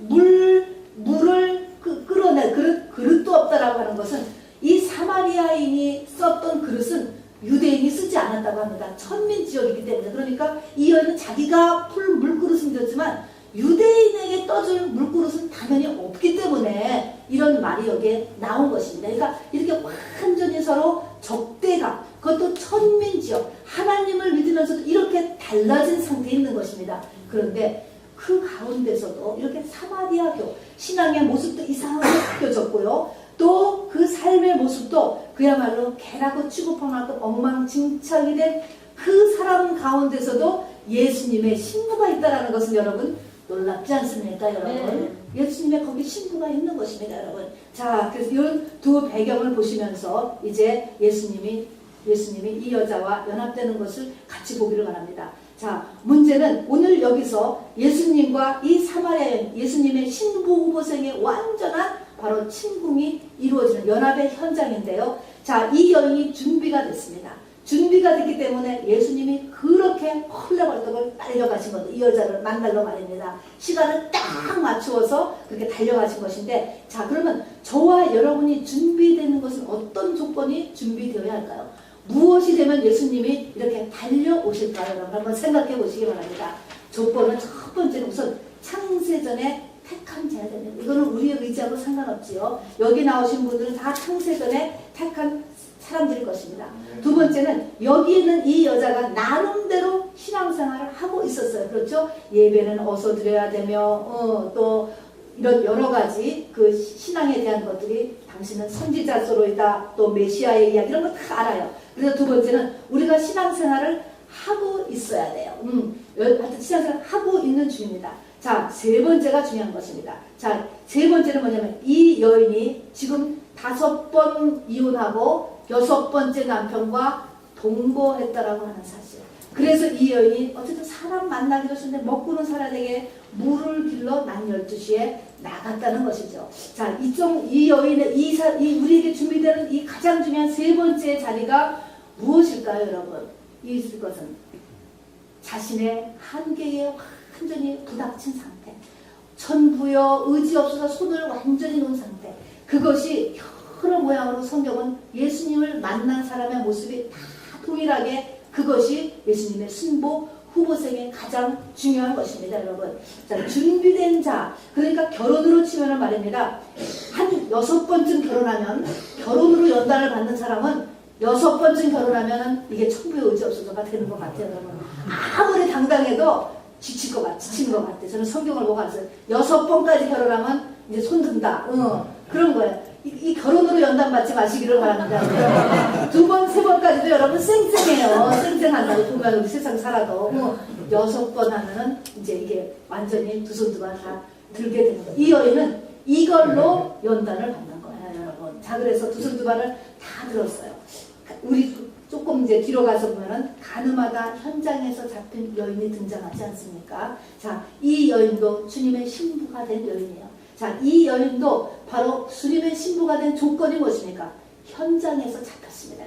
물을 끌어낼 그릇도 없다라고 하는 것은 이 사마리아인이 썼던 그릇은 유대인이 쓰지 않았다고 합니다. 천민 지역이기 때문에. 그러니까 이 여인은 자기가 풀 물그릇은 되었지만 유대인에게 떠줄 물그릇은 당연히 없기 때문에 이런 말이 여기에 나온 것입니다. 그러니까 이렇게 완전히 서로 적대감, 그것도 천민 지역, 하나님을 믿으면서도 이렇게 달라진 상태에 있는 것입니다. 그런데 그 가운데서도 이렇게 사마리아교 신앙의 모습도 이상하게 바뀌어졌고요. 또 그 삶의 모습도 그야말로 개라고 취급할 만큼 엉망진창이 된 그 사람 가운데서도 예수님의 신부가 있다는 것은 여러분 놀랍지 않습니까, 여러분? 네. 예수님의 거기 신부가 있는 것입니다, 여러분. 자, 그래서 이런 두 배경을 보시면서 이제 예수님이 이 여자와 연합되는 것을 같이 보기를 바랍니다. 자, 문제는 오늘 여기서 예수님과 이 사마리아 예수님의 신부 후보생의 완전한 바로 친궁이 이루어지는 연합의 현장인데요. 자, 이 여인이 준비가 됐습니다. 준비가 됐기 때문에 예수님이 그렇게 헐레벌떡을 달려가신 거죠. 이 여자를 만나러 말입니다. 시간을 딱 맞추어서 그렇게 달려가신 것인데, 자, 그러면 저와 여러분이 준비되는 것은 어떤 조건이 준비되어야 할까요? 무엇이 되면 예수님이 이렇게 달려오실까요? 여러분 한번 생각해 보시기 바랍니다. 조건은 첫 번째는 우선 창세전에 택한 자야 됩니다. 이거는 우리의 의지하고 상관없지요. 여기 나오신 분들은 다 창세전에 택한 사람들일 것입니다. 두 번째는 여기 있는 이 여자가 나름대로 신앙생활을 하고 있었어요. 그렇죠? 예배는 어서 드려야 되며 또 이런 여러 가지 그 신앙에 대한 것들이 당신은 선지자로이다, 또 메시아의 이야기 이런 거 다 알아요. 그래서 두 번째는 우리가 신앙생활을 하고 있어야 돼요. 하여튼 신앙생활을 하고 있는 중입니다. 자, 세 번째가 중요한 것입니다. 자, 세 번째는 뭐냐면 이 여인이 지금 5번 이혼하고 6번째 남편과 동거했다라고 하는 사실. 그래서 이 여인이 어쨌든 사람 만나기도 싫은데 먹고는 살아야 되게 물을 길러 낮 12시에 나갔다는 것이죠. 자, 이 여인의 우리에게 준비되는 이 가장 중요한 세 번째 자리가 무엇일까요, 여러분? 이것은 자신의 한계에 완전히 부닥친 상태, 천부여 의지 없어서 손을 완전히 놓은 상태. 그것이 여러 모양으로 성경은 예수님을 만난 사람의 모습이 다 동일하게 그것이 예수님의 순복 후보생의 가장 중요한 것입니다, 여러분. 자, 준비된 자, 그러니까 결혼으로 치면은 말입니다. 한 6번쯤 결혼하면, 결혼으로 연단을 받는 사람은 6번쯤 결혼하면은 이게 천부의 의지 없어서가 되는 것 같아요, 여러분. 아무리 당당해도 지친 것 같아. 저는 성경을 보고 왔어요. 6번까지 결혼하면 이제 손 든다. 그런 거예요. 이 결혼으로 연단 받지 마시기를 바랍니다. 2번, 3번까지도 여러분 쌩쌩해요. 쌩쌩한다고 보면 우리 세상 살아도 6번 하면은 이제 이게 완전히 두 손 두 발 다 들게 되는 거예요. 이 여인은 이걸로 연단을 받는 거예요, 여러분. 자, 그래서 두 손 두 발을 다 들었어요. 우리 조금 이제 뒤로 가서 보면은 가늠하다 현장에서 잡힌 여인이 등장하지 않습니까? 자, 이 여인도 주님의 신부가 된 여인이에요. 자, 이 여인도 바로 주님의 신부가 된 조건이 무엇입니까? 현장에서 잡혔습니다.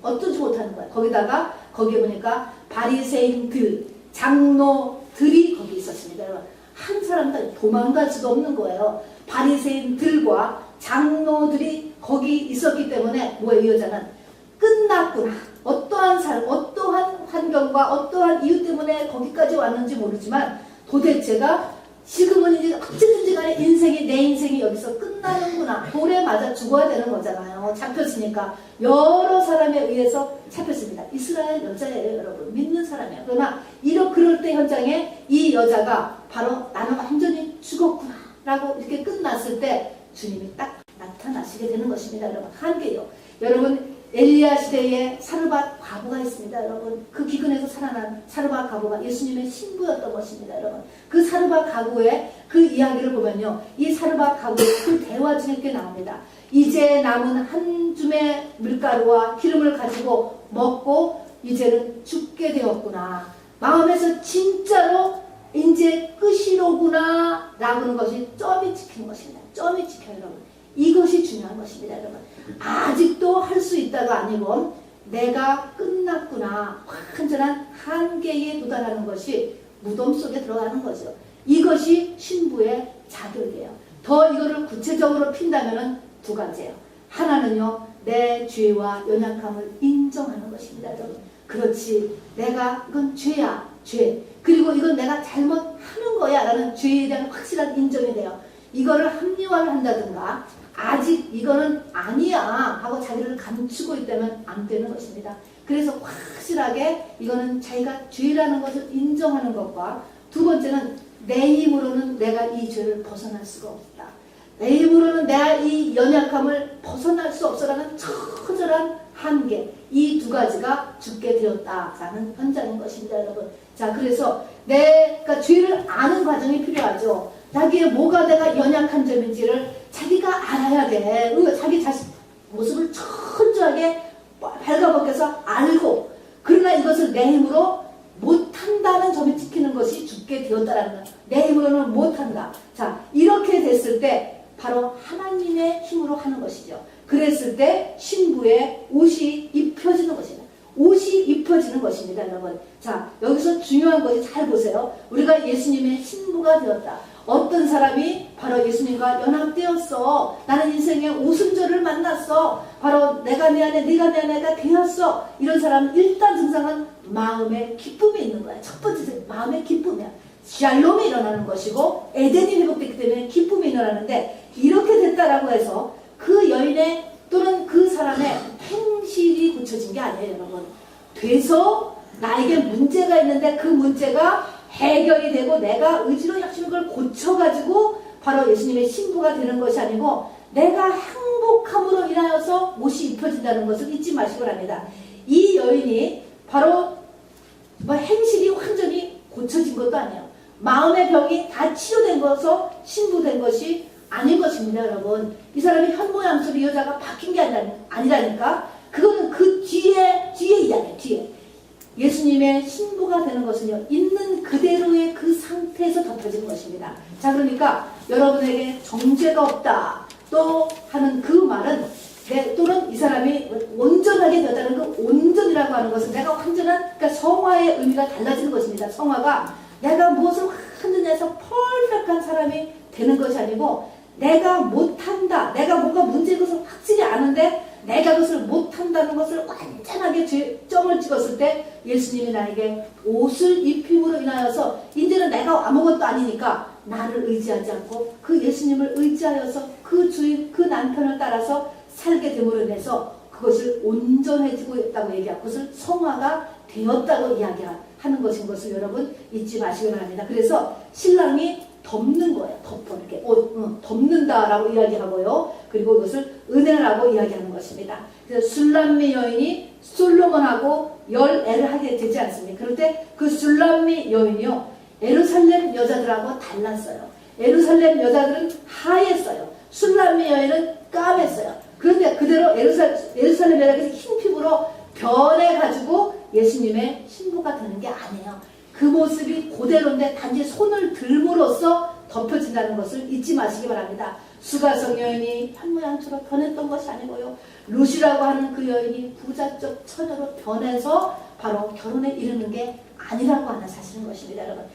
어쩌지 못하는 거예요. 거기다가 거기에 보니까 바리새인들, 장로들이 거기 있었습니다. 한 사람도 도망갈 수도 없는 거예요. 바리새인들과 장로들이 거기 있었기 때문에 뭐예요? 이 여자는 끝났구나. 어떠한 삶, 어떠한 환경과 어떠한 이유 때문에 거기까지 왔는지 모르지만 도대체가 지금은 이제 어쨌든지 간에 내 인생이 여기서 끝나는구나. 돌에 맞아 죽어야 되는 거잖아요. 잡혔으니까. 여러 사람에 의해서 잡혔습니다. 이스라엘 여자예요, 여러분. 믿는 사람이에요. 그러나 그럴 때 현장에 이 여자가 바로 나는 완전히 죽었구나 라고 이렇게 끝났을 때 주님이 딱 나타나시게 되는 것입니다, 여러분. 한계요. 여러분, 엘리야 시대에 사르밧 과부가 있습니다, 여러분. 그 기근에서 살아난 사르밧 과부가 예수님의 신부였던 것입니다, 여러분. 그 사르밧 과부의 그 이야기를 보면요, 이 사르밧 과부의 그 대화 중에 꽤 나옵니다. 이제 남은 한 줌의 밀가루와 기름을 가지고 먹고 이제는 죽게 되었구나. 마음에서 진짜로 이제 끝이로구나 라고 하는 것이 점이 찍히는 것입니다. 점이 찍혀요, 여러분. 이것이 중요한 것입니다, 여러분. 아직도 할 수 있다가 아니고 내가 끝났구나. 완전한 한계에 도달하는 것이 무덤 속에 들어가는 거죠. 이것이 신부의 자격이에요. 더 이거를 구체적으로 핀다면 두 가지예요. 하나는요, 내 죄와 연약함을 인정하는 것입니다, 여러분. 그렇지, 내가 이건 죄야, 죄. 그리고 이건 내가 잘못하는 거야 라는 죄에 대한 확실한 인정이 돼요. 이거를 합리화를 한다든가 아직 이거는 아니야 하고 자기를 감추고 있다면 안 되는 것입니다. 그래서 확실하게 이거는 자기가 죄라는 것을 인정하는 것과 두 번째는 내 힘으로는 내가 이 죄를 벗어날 수가 없다. 내 힘으로는 내가 이 연약함을 벗어날 수 없어라는 처절한 한계, 이 두 가지가 죽게 되었다라는 현장인 것입니다, 여러분. 자, 그래서 내가 죄를 아는 과정이 필요하죠. 자기의 뭐가 내가 연약한 점인지를 자기가 알아야 돼. 자기 자신 모습을 철저하게 발가벗겨서 알고, 그러나 이것을 내 힘으로 못한다는 점이 찍히는 것이 죽게 되었다라는 거예요. 내 힘으로는 못한다. 자, 이렇게 됐을 때 바로 하나님의 힘으로 하는 것이죠. 그랬을 때 신부의 옷이 입혀지는 것입니다. 옷이 입혀지는 것입니다, 여러분. 자, 여기서 중요한 것이 잘 보세요. 우리가 예수님의 신부가 되었다. 어떤 사람이 바로 예수님과 연합되었어. 나는 인생의 오순절을 만났어. 바로 내가 내 안에, 네가 내 안에가 되었어. 이런 사람은 일단 증상은 마음의 기쁨이 있는 거야. 첫 번째 마음의 기쁨이야. 샬롬이 일어나는 것이고 에덴이 회복됐기 때문에 기쁨이 일어나는데, 이렇게 됐다라고 해서 그 여인의 또는 그 사람의 행실이 고쳐진 게 아니에요, 여러분. 돼서 나에게 문제가 있는데 그 문제가 해결이 되고 내가 의지로 약속한 걸 고쳐가지고 바로 예수님의 신부가 되는 것이 아니고, 내가 행복함으로 인하여서 옷이 입혀진다는 것을 잊지 마시기 바랍니다. 이 여인이 바로 행실이 완전히 고쳐진 것도 아니에요. 마음의 병이 다 치료된 것으로 신부된 것이 아닌 것입니다, 여러분. 이 사람이 현모양처럼 이 여자가 바뀐 게 아니라니까. 그거는 그 뒤에 이야기예요, 뒤에. 예수님의 신부가 되는 것은요, 있는 그대로의 그 상태에서 덮여지는 것입니다. 자, 그러니까 여러분에게 정죄가 없다 또 하는 그 말은, 또는 이 사람이 온전하게 되었다는 그 온전이라고 하는 것은 내가 완전한, 그러니까 성화의 의미가 달라지는 것입니다. 성화가 내가 무엇을 완전히 해서 퍼펙트한 사람이 되는 것이 아니고, 내가 못한다, 내가 뭔가 문제인 것을 확실히 아는데 내가 그것을 못한다는 것을 완전하게 점을 찍었을 때 예수님이 나에게 옷을 입힘으로 인하여서 이제는 내가 아무것도 아니니까 나를 의지하지 않고 그 예수님을 의지하여서 그 주인, 그 남편을 따라서 살게 됨으로 인해서 그것을 온전해지고 있다고 얘기하고 그것을 성화가 되었다고 이야기하는 것인 것을 여러분 잊지 마시기 바랍니다. 그래서 신랑이 덮는 거예요. 덮어 이렇게 덮는다라고 이야기하고요. 그리고 이것을 은혜라고 이야기하는 것입니다. 그래서 술람미 여인이 솔로몬하고 열애를 하게 되지 않습니까? 그럴 때 그 술람미 여인이요, 예루살렘 여자들하고 달랐어요. 예루살렘 여자들은 하였어요. 술람미 여인은 까맸어요. 그런데 그대로 예루살렘 여자들이 흰 피부로 변해가지고 예수님의 신부가 되는 게 아니에요. 그 모습이 그대로인데 단지 손을 들므로써 덮여진다는 것을 잊지 마시기 바랍니다. 수가성 여인이 현모양처럼 변했던 것이 아니고요, 루시라고 하는 그 여인이 부자적 처녀로 변해서 바로 결혼에 이르는 게 아니라고 하는 사실인 것입니다, 여러분.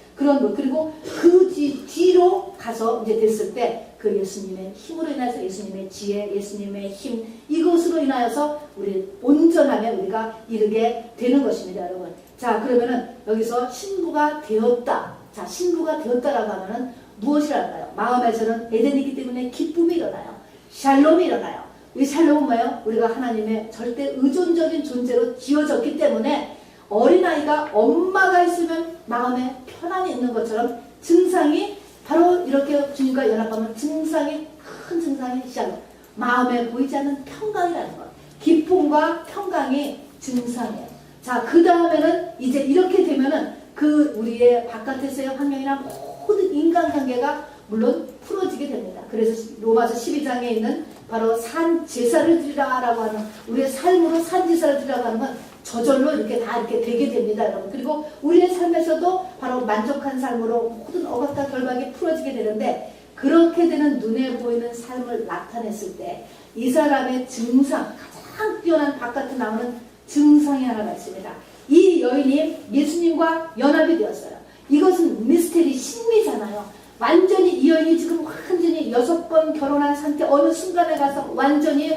그리고 그 뒤로 가서 이제 됐을 때 그 예수님의 힘으로 인해서, 예수님의 지혜, 예수님의 힘, 이것으로 인하여서 우리 온전함에 우리가 이르게 되는 것입니다, 여러분. 자, 그러면은 여기서 신부가 되었다. 자, 신부가 되었다라고 하면은 무엇이랄까요? 마음에서는 에덴이기 때문에 기쁨이 일어나요. 샬롬이 일어나요. 이 샬롬은 뭐예요? 우리가 하나님의 절대 의존적인 존재로 지어졌기 때문에 어린아이가 엄마가 있으면 마음에 편안이 있는 것처럼 증상이 바로 이렇게 주님과 연합하면 큰 증상이 샬롬. 마음에 보이지 않는 평강이라는 것. 기쁨과 평강이 증상이에요. 자, 그 다음에는 이제 이렇게 되면은 그 우리의 바깥에서의 환경이나 모든 인간관계가 물론 풀어지게 됩니다. 그래서 로마서 12장에 있는 바로 산 제사를 드리라라고 하는, 우리의 삶으로 산 제사를 드리라고 하는 건 저절로 이렇게 다 이렇게 되게 됩니다, 여러분. 그리고 우리의 삶에서도 바로 만족한 삶으로 모든 억압과 결박이 풀어지게 되는데, 그렇게 되는 눈에 보이는 삶을 나타냈을 때 이 사람의 증상, 가장 뛰어난 바깥에 나오는 증상이 하나가 있습니다. 이 여인이 예수님과 연합이 되었어요. 이것은 미스테리, 신비잖아요. 완전히 이 여인이 지금 완전히 6번 결혼한 상태, 어느 순간에 가서 완전히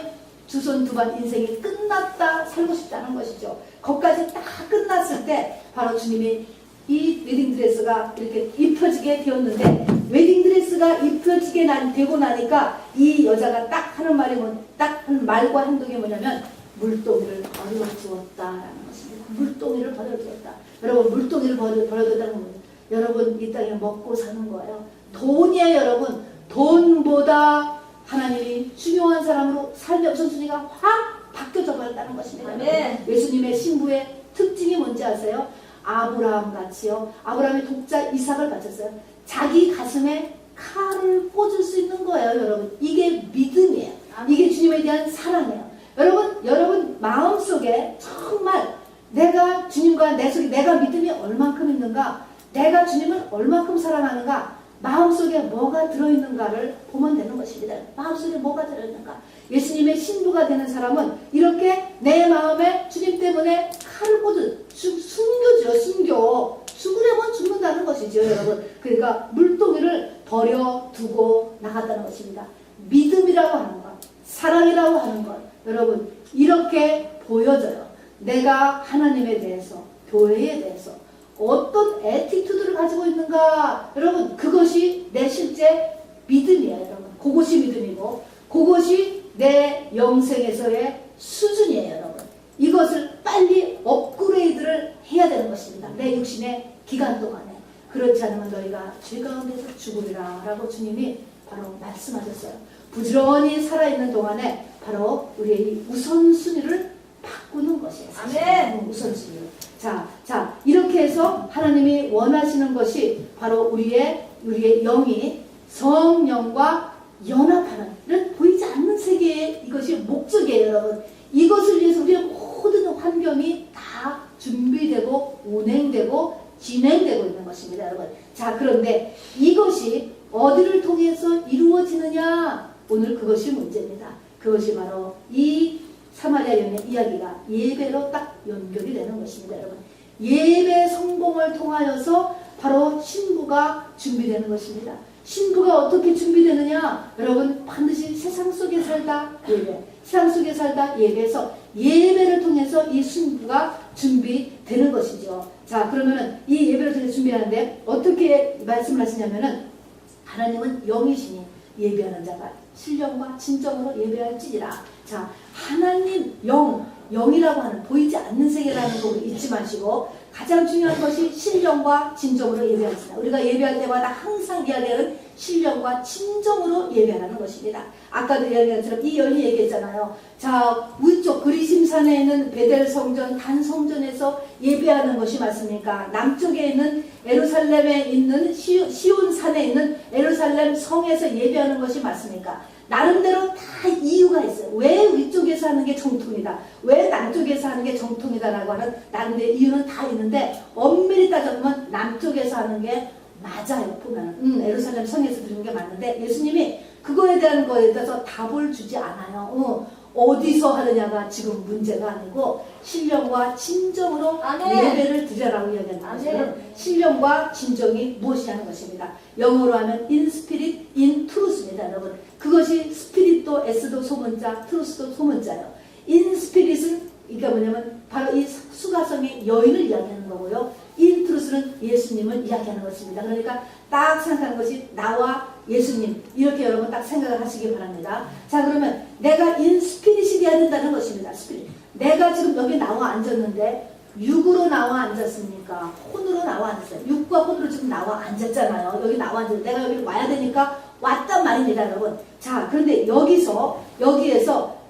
두 손 두 발 인생이 끝났다, 살고 싶다는 것이죠. 거기까지 딱 끝났을 때 바로 주님이 이 웨딩드레스가 이렇게 입혀지게 되었는데, 웨딩드레스가 입혀지게 되고 나니까 이 여자가 딱 하는 말이 딱 하는 말과 행동이 뭐냐면 물동이를 버려주었다라는 것입니다. 물동이를 버려주었다. 여러분, 물동이를 버려줬다는 건 여러분 이 땅에 먹고 사는 거예요. 돈이에요, 여러분. 돈보다 하나님이 중요한 사람으로 삶의 우선순위가 확 바뀌어져 버렸다는 것입니다. 네. 예수님의 신부의 특징이 뭔지 아세요? 아브라함 같이요. 아브라함이 독자 이삭을 바쳤어요. 자기 가슴에 칼을 꽂을 수 있는 거예요, 여러분. 이게 믿음이에요. 이게 주님에 대한 사랑이에요. 여러분 마음속에 정말 내가 주님과 내 속에 내가 믿음이 얼만큼 있는가, 내가 주님을 얼만큼 사랑하는가, 마음속에 뭐가 들어있는가를 보면 되는 것입니다. 마음속에 뭐가 들어있는가. 예수님의 신부가 되는 사람은 이렇게 내 마음에 주님 때문에 칼을 꽂은 순교죠. 순교. 죽으려면 죽는다는 것이죠, 여러분. 그러니까 물동이를 버려두고 나갔다는 것입니다. 믿음이라고 하는 것, 사랑이라고 하는 것, 여러분 이렇게 보여져요. 내가 하나님에 대해서, 교회에 대해서 어떤 애티튜드를 가지고 있는가, 여러분 그것이 내 실제 믿음이에요. 여러분 그것이 믿음이고 그것이 내 영생에서의 수준이에요. 여러분 이것을 빨리 업그레이드를 해야 되는 것입니다. 내 육신의 기간 동안에. 그렇지 않으면 너희가 죄 가운데서 죽으리라 라고 주님이 바로 말씀하셨어요. 부지런히 살아있는 동안에 바로 우리의 우선순위를 바꾸는 것이에요. 아멘. 우선순위를. 자, 이렇게 해서 하나님이 원하시는 것이 바로 우리의 영이 성령과 연합하는 보이지 않는 세계의 이것이 목적이에요, 여러분. 이것을 위해서 우리의 모든 환경이 다 준비되고 운행되고 진행되고 있는 것입니다, 여러분. 자, 그런데 이것이 어디를 통해서 이루어지느냐? 오늘 그것이 문제입니다. 그것이 바로 이 사마리아 여인의 이야기가 예배로 딱 연결이 되는 것입니다, 여러분. 예배 성공을 통하여서 바로 신부가 준비되는 것입니다. 신부가 어떻게 준비되느냐? 여러분 반드시 세상 속에 살다 예배, 세상 속에 살다 예배에서 예배를 통해서 이 신부가 준비되는 것이죠. 자, 그러면은 이 예배를 통해서 준비하는데 어떻게 말씀을 하시냐면은 하나님은 영이시니 예배하는 자가 신령과 진정으로 예배할지니라. 자, 하나님 영이라고 하는 보이지 않는 세계라는 거 잊지 마시고 가장 중요한 것이 신령과 진정으로 예배하시다. 우리가 예배할 때마다 항상 이야기하는 신령과 진정으로 예배하는 것입니다. 아까도 이야기한 것처럼 이 여인이 얘기했잖아요. 자, 위쪽 그리심산에 있는 베델 성전 단 성전에서 예배하는 것이 맞습니까? 남쪽에 있는 예루살렘에 있는 시온 산에 있는 예루살렘 성에서 예배하는 것이 맞습니까? 나름대로 다 이유가 있어요. 왜 위쪽에서 하는 게 정통이다, 왜 남쪽에서 하는 게 정통이다라고 하는 나름대로 이유는 다 있는데 엄밀히 따져보면 남쪽에서 하는 게 맞아요. 보면 예루살렘 성에서 드리는 게 맞는데 예수님이 그거에 대한 거에 대해서 답을 주지 않아요. 어디서 하느냐가 지금 문제가 아니고 신령과 진정으로 예배를 드려라고 이야기하는 것은 신령과 진정이 무엇이냐는 것입니다. 영어로 하면 in spirit, in truth입니다, 여러분. 그것이 스피릿도 S도 소문자, 트루스도 소문자예요. in spirit은 그러니까 뭐냐면 바로 이 수가성의 여인을 이야기하는 거고요. in truth는 예수님을 이야기하는 것입니다. 그러니까 딱 생각하는 것이 나와 예수님, 이렇게 여러분 딱 생각을 하시기 바랍니다. 자, 그러면 내가 in spirit이 되어야 된다는 것입니다. 스피릿. 내가 지금 여기 나와 앉았는데 육으로 나와 앉았습니까? 혼으로 나와 앉았어요. 육과 혼으로 지금 나와 앉았잖아요. 여기 나와 앉았는데 내가 여기 와야 되니까 왔단 말입니다, 여러분. 자, 그런데 여기에서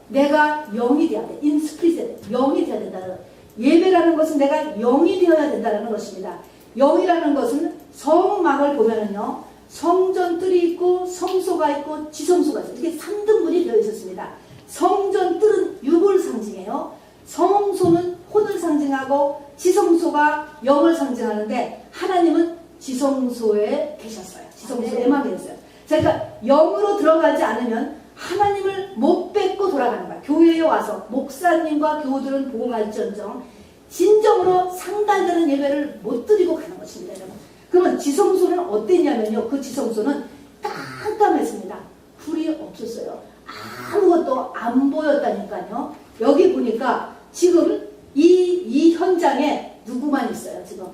내가 영이 되어야 돼. in spirit, 영이 되어야 된다는 예배라는 것은 내가 영이 되어야 된다는 것입니다. 영이라는 것은 성막을 보면은요, 성전뜰이 있고 성소가 있고 지성소가 있어요. 이렇게 3등분이 되어 있었습니다. 성전뜰은 육을 상징해요. 성소는 혼을 상징하고 지성소가 영을 상징하는데 하나님은 지성소에 계셨어요. 지성소에만 계셨어요. 그러니까 영으로 들어가지 않으면 하나님을 못 뵙고 돌아가는 거야. 교회에 와서 목사님과 교우들은 보고 갈지언정 진정으로 상달되는 예배를 못 드리고 가는 것입니다, 여러분. 그러면 지성소는 어땠냐면요, 그 지성소는 깜깜했습니다. 불이 없었어요. 아무것도 안 보였다니까요. 여기 보니까 지금 이 현장에 누구만 있어요, 지금?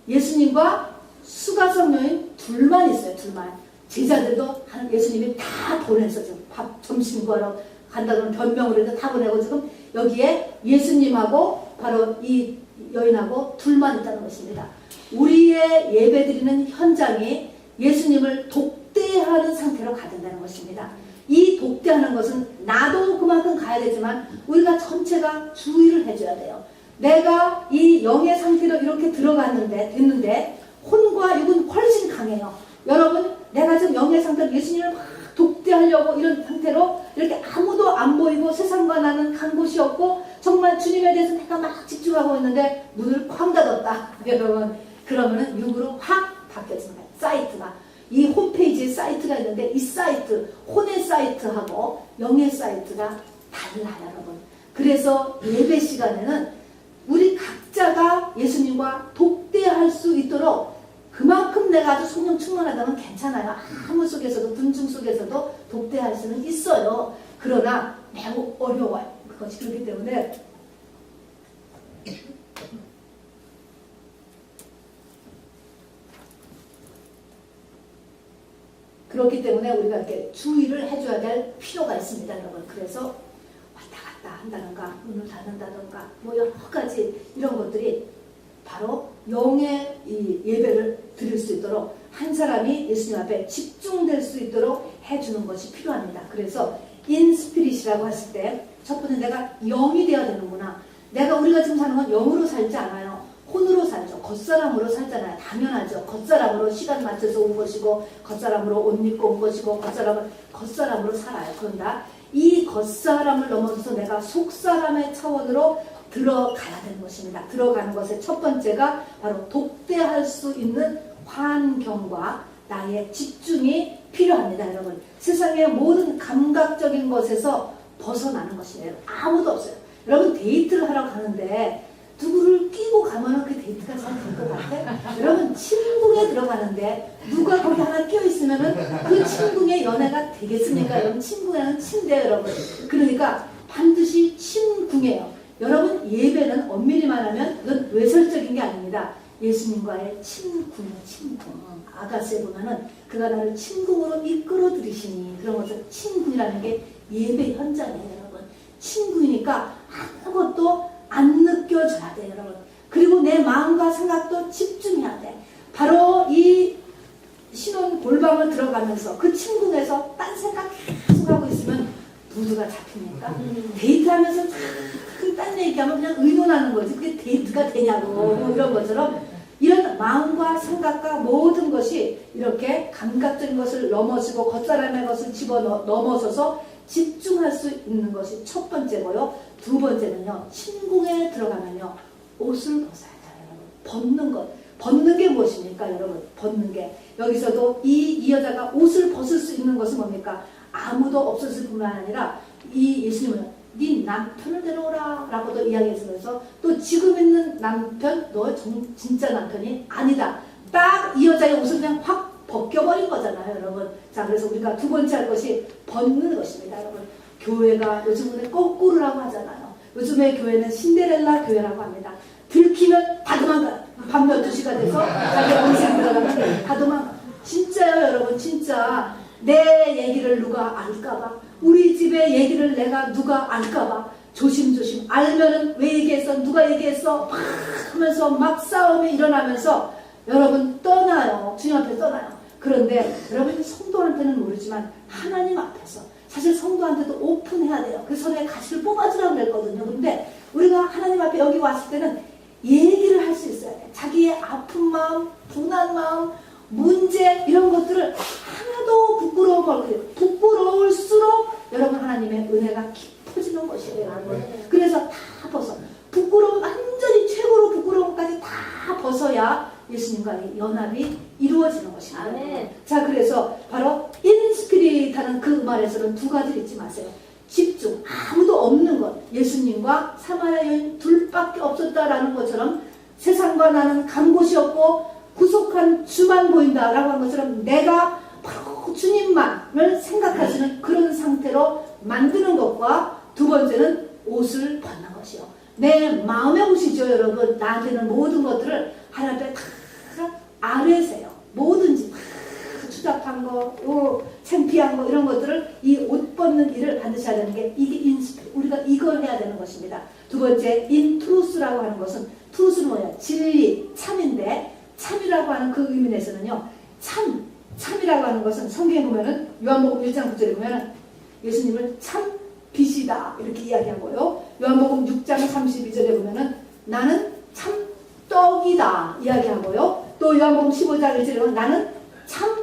예수님과 수가성 여인 둘만 있어요, 둘만. 제자들도 예수님이 다 보내서 지금 점심 구하러 간다 그러면 변명을 해서 다 보내고 지금 여기에 예수님하고 바로 이 여인하고 둘만 있다는 것입니다. 우리의 예배드리는 현장이 예수님을 독대하는 상태로 가야 된다는 것입니다. 이 독대하는 것은 나도 그만큼 가야 되지만 우리가 전체가 주의를 해줘야 돼요. 내가 이 영의 상태로 이렇게 됐는데 혼과 육은 훨씬 강해요. 여러분, 내가 지금 영의 상태로 예수님을 막 독대하려고 이런 상태로 이렇게 아무도 안 보이고 세상과 나는 간 곳이 없고 정말 주님에 대해서 내가 막 집중하고 있는데 문을 쾅 닫았다. 여러분, 그러면은 육으로 확 바뀌어집니다. 사이트가. 이 홈페이지 사이트가 있는데 이 사이트, 혼의 사이트하고 영의 사이트가 달라요, 여러분. 그래서 예배 시간에는 우리 각자가 예수님과 독대할 수 있도록 그만큼 내가 아주 성령 충만하다면 괜찮아요. 아무 속에서도 군중 속에서도 독대할 수는 있어요. 그러나 매우 어려워요. 그것이 그렇기 때문에 우리가 이렇게 주의를 해줘야 될 필요가 있습니다, 여러분. 그래서 왔다 갔다 한다든가 문을 닫는다든가 뭐 여러 가지 이런 것들이 바로 영의 이 예배를 드릴 수 있도록 한 사람이 예수님 앞에 집중될 수 있도록 해주는 것이 필요합니다. 그래서 인스피릿이라고 했을 때 첫 번째 내가 영이 되어야 되는구나. 우리가 지금 사는 건 영으로 살지 않아요. 혼으로 살죠. 겉사람으로 살잖아요. 당연하죠. 겉사람으로 시간 맞춰서 온 것이고 겉사람으로 옷 입고 온 것이고 겉사람으로 살아요. 그런가 이 겉사람을 넘어서서 내가 속사람의 차원으로 들어가야 되는 것입니다. 들어가는 것의 첫 번째가 바로 독대할 수 있는 환경과 나의 집중이 필요합니다, 여러분. 세상의 모든 감각적인 것에서 벗어나는 것이에요. 아무도 없어요. 여러분 데이트를 하러 가는데 누구를 끼고 가면은 그 데이트가 잘 될 것 같아? 여러분 친궁에 들어가는데 누가 거기 하나 끼어 있으면은 그 친궁의 연애가 되겠습니까? 여러분 친궁에는 침대예요, 여러분. 그러니까 반드시 친궁이에요. 여러분 예배는 엄밀히 말하면 이건 외설적인 게 아닙니다. 예수님과의 친궁이에요. 친궁. 아가스에 보면은 그가 나를 친궁으로 이끌어 들이시니 그런 것을 친궁이라는 게 예배 현장이에요, 여러분. 친궁이니까 아무것도 안 느껴져야 돼요, 여러분. 그리고 내 마음과 생각도 집중해야 돼. 바로 이 신혼 골방을 들어가면서 그 친궁에서 딴 생각 계속 하고 있으면 무드가 잡힙니까? 데이트하면서 딴 얘기하면 그냥 의논하는 거지. 그게 데이트가 되냐고. 뭐 이런 것처럼 이런 마음과 생각과 모든 것이 이렇게 감각적인 것을 넘어지고 겉사람의 것을 넘어서서 집중할 수 있는 것이 첫 번째고요. 두 번째는요. 친궁에 들어가면요. 옷을 벗어야 돼요, 여러분. 벗는 것. 벗는 게 무엇입니까, 여러분? 벗는 게. 여기서도 이 여자가 옷을 벗을 수 있는 것은 뭡니까? 아무도 없었을 뿐만 아니라 이 예수님은 네 남편을 데려오라 라고도 이야기했으면서 또 지금 있는 남편 너 진짜 남편이 아니다. 딱 이 여자의 옷을 그냥 확 벗겨버린 거잖아요, 여러분. 자, 그래서 우리가 두 번째 할 것이 벗는 것입니다, 여러분. 교회가 요즘은 거꾸로라고 하잖아요. 요즘의 교회는 신데렐라 교회라고 합니다. 들키면 다 도망가요. 밤 12시가 돼서 자기 온생 들어가면 다 도망가요. 진짜요, 여러분. 진짜 내 얘기를 누가 알까봐, 우리 집의 얘기를 내가 누가 알까봐 조심조심 알면은 왜 얘기했어, 누가 얘기했어 막 하면서 막 싸움이 일어나면서 여러분 떠나요. 주님 앞에 떠나요. 그런데 여러분 성도한테는 모르지만 하나님 앞에서 사실 성도한테도 오픈해야 돼요. 그래서 손에 가시를 뽑아주라고 그랬거든요. 근데 우리가 하나님 앞에 여기 왔을 때는 얘기를 할 수 있어야 돼. 자기의 아픈 마음, 분한 마음, 문제 이런 것들을 하나도 부끄러움 없게, 부끄러울수록 여러분 하나님의 은혜가 깊어지는 것이에요, 여러분. 그래서 다 벗어. 부끄러움, 완전히 최고로 부끄러움까지 다 벗어야 예수님과의 연합이 이루어지는 것입니다. 아멘. 자, 그래서 바로 인스피릿 하는 그 말에서는 두 가지를 잊지 마세요. 집중, 아무도 없는 것. 예수님과 사마리아 여인 둘밖에 없었다라는 것처럼 세상과 나는 간 곳이 없고 구속한 주만 보인다라고 한 것처럼 내가 바로 주님만을 생각하시는 그런 상태로 만드는 것과 두 번째는 옷을 벗는 것이요. 내 마음의 옷이죠, 여러분. 나한테는 모든 것들을 하나님 앞에 다 아뢰세요. 뭐든지 추잡한 거, 창피한 거 이런 것들을 이 옷 벗는 일을 반드시 하려는 게 이게 인스피릿. 우리가 이걸 해야 되는 것입니다. 두 번째 인트루스라고 하는 것은 트루스는 뭐예요? 진리, 참인데 참이라고 하는 그 의미에서는요. 참이라고 하는 것은 성경에 보면은 요한복음 1장 9절에 보면은 예수님을 참 빛이다 이렇게 이야기하고요. 요한복음 6장 32절에 보면은 나는 참 떡이다 이야기하고요. 또 요한복음 15장 1절에 보면 나는 참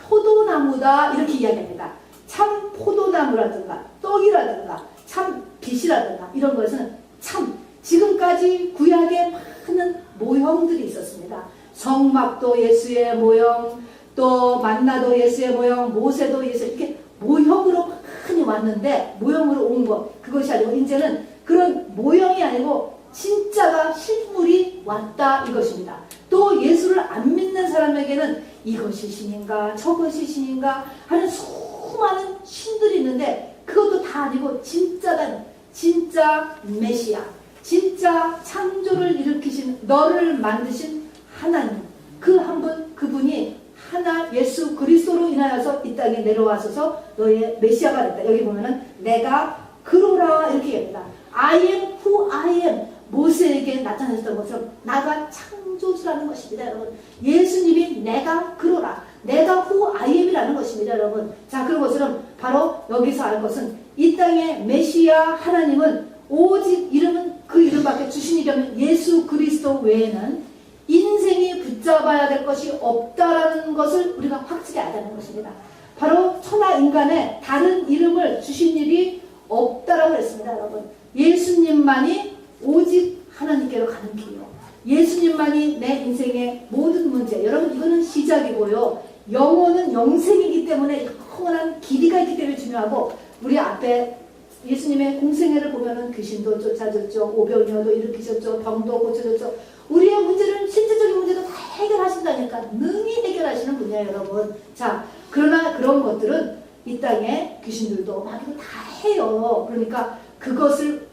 포도나무다 이렇게 이야기합니다. 참 포도나무라든가 떡이라든가 참 빛이라든가 이런 것은 참 지금까지 구약에 많은 모형들이 있었습니다. 성막도 예수의 모형, 또 만나도 예수의 모형, 모세도 예수 이렇게 모형으로 많이 왔는데 모형으로 온 것 그것이 아니고 이제는 그런 모형이 아니고 진짜가 실물이 왔다 이것입니다. 또 예수를 안 믿는 사람에게는 이것이 신인가 저것이 신인가 하는 수많은 신들이 있는데 그것도 다 아니고 진짜다. 진짜 메시아, 진짜 창조를 일으키신 너를 만드신 하나님 그 한 분 그분이 하나 예수 그리스도로 인하여서 이 땅에 내려와서 너의 메시아가 됐다. 여기 보면은 내가 그로라 이렇게 얘기합니다. I am who I am. 모세에게 나타났던 것처럼 나가 창조주라는 것입니다. 여러분 예수님이 내가 그로라 내가 who I am이라는 것입니다. 여러분 자 그런 것처럼 바로 여기서 알 것은 이 땅의 메시아 하나님은 오직 이름은 그 이름밖에 주신 이름은 예수 그리스도 외에는 인생이 붙잡아야 될 것이 없다라는 것을 우리가 확실히 알아야 것입니다. 바로 천하 인간에 다른 이름을 주신 일이 없다라고 했습니다. 여러분 예수님만이 오직 하나님께로 가는 길이요. 예수님만이 내 인생의 모든 문제. 여러분 이거는 시작이고요. 영혼은 영생이기 때문에 영원한 길이가 있기 때문에 중요하고 우리 앞에 예수님의 공생애를 보면은 귀신도 쫓아줬죠. 오병이어도 일으키셨죠. 병도 고쳐줬죠. 우리의 문제를 실제적인 문제도 다 해결하신다니까 능히 해결하시는 분이에요. 여러분. 자 그러나 그런 것들은 이 땅에 귀신들도 막 이거 다 해요. 그러니까 그것을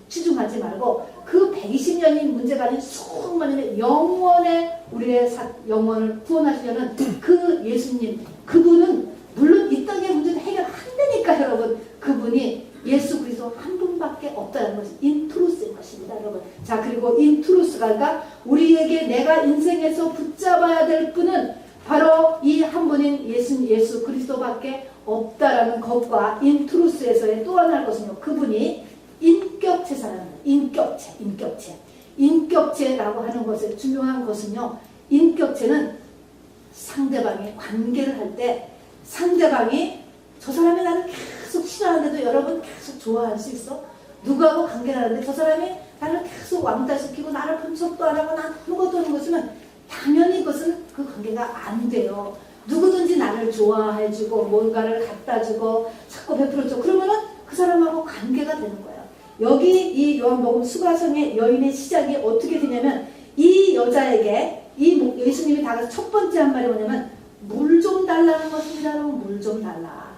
치중하지 말고 그 120년이 문제가 아닌 수많은 영원의 우리의 영혼을 구원하시려는 그 예수님 그분은 물론 이 땅의 문제도 해결한다니까 여러분 그분이 예수 그리스도 한 분밖에 없다는 것이 인트루스인 것입니다. 여러분 자 그리고 인트루스가 우리에게 내가 인생에서 붙잡아야 될 분은 바로 이 한 분인 예수 그리스도밖에 없다라는 것과 인트루스에서의 또 하나의 것은요 그분이 인격체사라는 인격체라고 하는 것의 중요한 것은요 인격체는 상대방의 관계를 할 때 상대방이 저 사람이 나를 계속 싫어하는데도 여러분 계속 좋아할 수 있어? 누구하고 관계를 하는데 저 사람이 나를 계속 왕따시키고 나를 분석도 안 하고 난 아무것도 하는 것이면 당연히 그것은 그 관계가 안 돼요. 누구든지 나를 좋아해주고 뭔가를 갖다주고 자꾸 베풀어줘 그러면은 그 사람하고 관계가 되는 거예요. 여기 이 요한복음 수가성의 여인의 시작이 어떻게 되냐면 이 여자에게 이 예수님이 다가서 첫 번째 한 말이 뭐냐면 물 좀 달라는 것입니다. 여러분 물 좀 달라.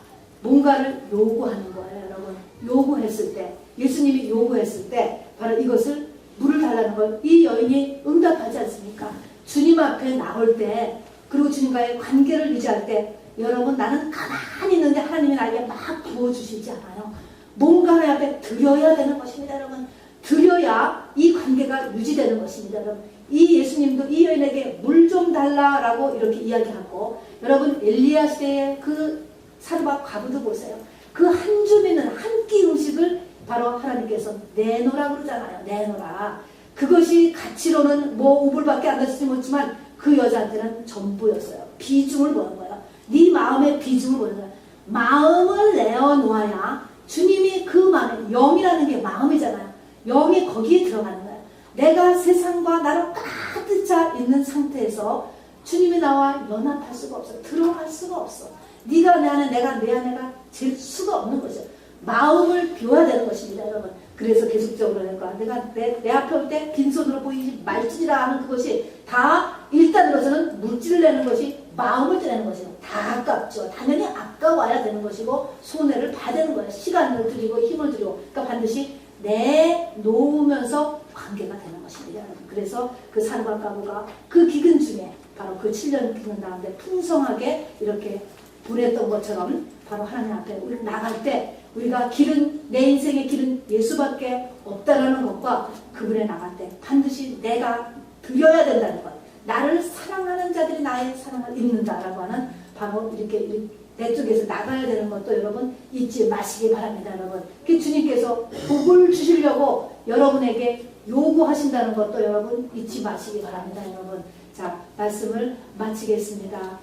뭔가를 요구하는 거예요. 여러분 요구했을 때 예수님이 요구했을 때 바로 이것을 물을 달라는 걸 이 여인이 응답하지 않습니까? 주님 앞에 나올 때 그리고 주님과의 관계를 유지할 때 여러분 나는 가만히 있는데 하나님이 나에게 막 부어주시지 않아요. 뭔가 하나님 앞에 드려야 되는 것입니다. 여러분 드려야 이 관계가 유지되는 것입니다. 여러분 이 예수님도 이 여인에게 물 좀 달라라고 이렇게 이야기하고 여러분 엘리야 시대의 그 사르밧 과부도 보세요. 그 한 줌에는 한 끼 음식을 바로 하나님께서 내놓으라 그러잖아요. 내놓으라. 그것이 가치로는 뭐 5불밖에 안 되지 못지만 그 여자한테는 전부였어요. 비중을 보는 거예요. 네 마음의 비중을 보는 거예요. 마음을 내어놓아야 주님이 그 마음에 영이라는 게 마음이잖아요. 영이 거기에 들어가는 거예요. 내가 세상과 나로 가득 차 있는 상태에서 주님이 나와 연합할 수가 없어. 들어갈 수가 없어. 네가 내 안에 내가 내 안에가 질 수가 없는 거죠. 마음을 비워야 되는 것입니다. 여러분. 그래서 계속적으로 내가 내 앞에 올 때 빈손으로 보이지 말지라 하는 그것이 다 일단으로서는 물질을 내는 것이 마음을 떼내는 것이에요. 다 아깝죠. 당연히 아까워야 되는 것이고 손해를 봐야 되는 거예요. 시간을 들이고 힘을 들이고 그러니까 반드시 내놓으면서 관계가 되는 것입니다. 그래서 그 사르밧 과부가 그 기근 중에 바로 그 7년 기근 가운데 풍성하게 이렇게 보냈던 것처럼 바로 하나님 앞에 우리 나갈 때 우리가 길은 내 인생의 길은 예수밖에 없다라는 것과 그분에 나갈 때 반드시 내가 드려야 된다는 것 나를 사랑하는 자들이 나의 사랑을 입는다라고 하는 바로 이렇게 내 쪽에서 나가야 되는 것도 여러분 잊지 마시기 바랍니다. 여러분 주님께서 복을 주시려고 여러분에게 요구하신다는 것도 여러분 잊지 마시기 바랍니다. 여러분 자 말씀을 마치겠습니다.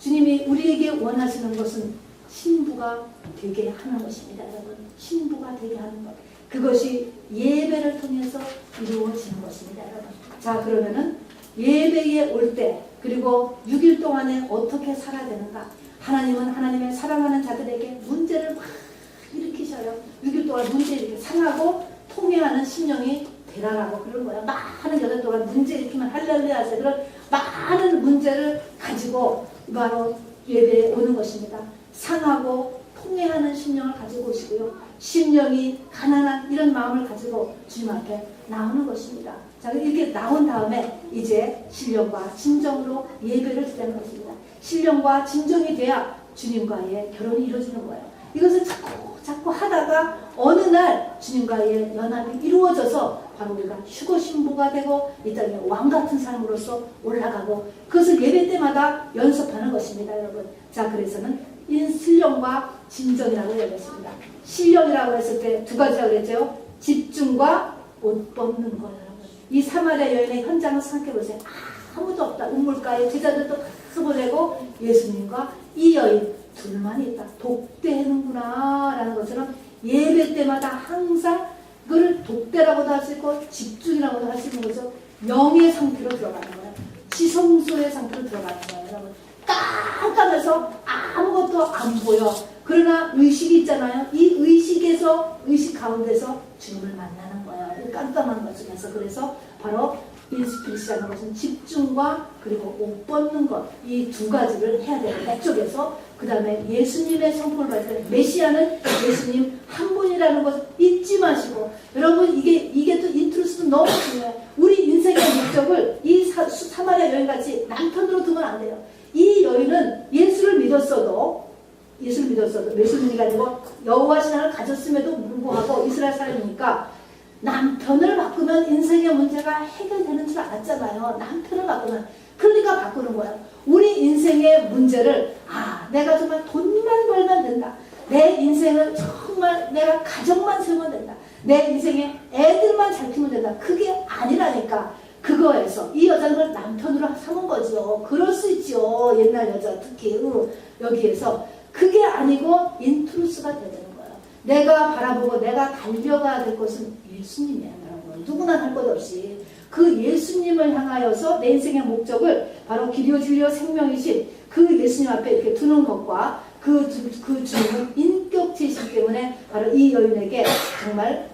주님이 우리에게 원하시는 것은 신부가 되게 하는 것입니다. 여러분 신부가 되게 하는 것 그것이 예배를 통해서 이루어지는 것입니다. 여러분 자 그러면은 예배에 올 때 그리고 6일 동안에 어떻게 살아야 되는가. 하나님은 하나님의 사랑하는 자들에게 문제를 막 일으키셔요. 6일 동안 문제 이렇게 상하고 통회하는 심령이 되라라고 그런 거야. 많은 여덟 동안 문제 일으키면 할렐루야 하세요. 그런 많은 문제를 가지고 바로 예배에 오는 것입니다. 상하고 통회하는 심령을 가지고 오시고요. 심령이 가난한 이런 마음을 가지고 주님 앞에 나오는 것입니다. 자, 이렇게 나온 다음에 이제 신령과 진정으로 예배를 드리는 것입니다. 신령과 진정이 돼야 주님과의 결혼이 이루어지는 거예요. 이것을 자꾸 하다가 어느 날 주님과의 연합이 이루어져서 바로 우리가 휴거 신부가 되고 이 땅에 왕 같은 사람으로서 올라가고 그것을 예배 때마다 연습하는 것입니다, 여러분. 자, 그래서는 신령과 진정이라고 얘기했습니다. 신령이라고 했을 때 두 가지라고 그랬죠. 집중과 옷 벗는 거예요, 여러분. 이 사마리아 여인의 현장을 생각해 보세요. 아무도 없다. 우물가에 제자들도 다 보내고 예수님과 이 여인 둘만 있다. 독대하는구나 라는 것처럼 예배 때마다 항상 그걸 독대라고도 할 수 있고 집중이라고도 할 수 있는 거죠. 영의 상태로 들어가는 거예요. 지성소의 상태로 들어가는 거예요, 여러분. 깜깜해서 아무것도 안 보여. 그러나 의식이 있잖아요. 이 의식에서, 의식 가운데서 주님을 만나는 거예요. 이 깜깜한 것 중에서. 그래서 바로 인스피리시라는 것은 집중과 그리고 옷 벗는 것, 이 두 가지를 해야 되는 이쪽에서 그 다음에 예수님의 성품을 봤을 때 메시아는 예수님 한 분이라는 것을 잊지 마시고, 여러분 이게 또 인트루스도 너무 중요해요. 우리 인생의 목적을 이 사마리아 여인같이 남편으로 두면 안 돼요. 이 여인은 예수를 믿었어도 예수님이 아니고 여호와 신앙을 가졌음에도 불구하고 이스라엘 사람이니까 남편을 바꾸면 인생의 문제가 해결되는 줄 알았잖아요. 남편을 바꾸면. 그러니까 바꾸는 거예요. 우리 인생의 문제를 내가 정말 돈만 벌면 된다. 내 인생을 정말 내가 가정만 세우면 된다. 내 인생에 애들만 잘 키우면 된다. 그게 아니라니까. 그거에서 이 여자를 남편으로 삼은 거죠. 그럴 수 있죠. 옛날 여자 특히 여기에서. 그게 아니고 인트루스가 되는 거예요. 내가 바라보고 내가 달려가야 될 것은 예수님이에요, 여러분. 누구나 할 것 없이 그 예수님을 향하여서 내 인생의 목적을 바로 길이요 진리요 생명이신 그 예수님 앞에 이렇게 두는 것과 그 주님은 인격체이시기 때문에 바로 이 여인에게 정말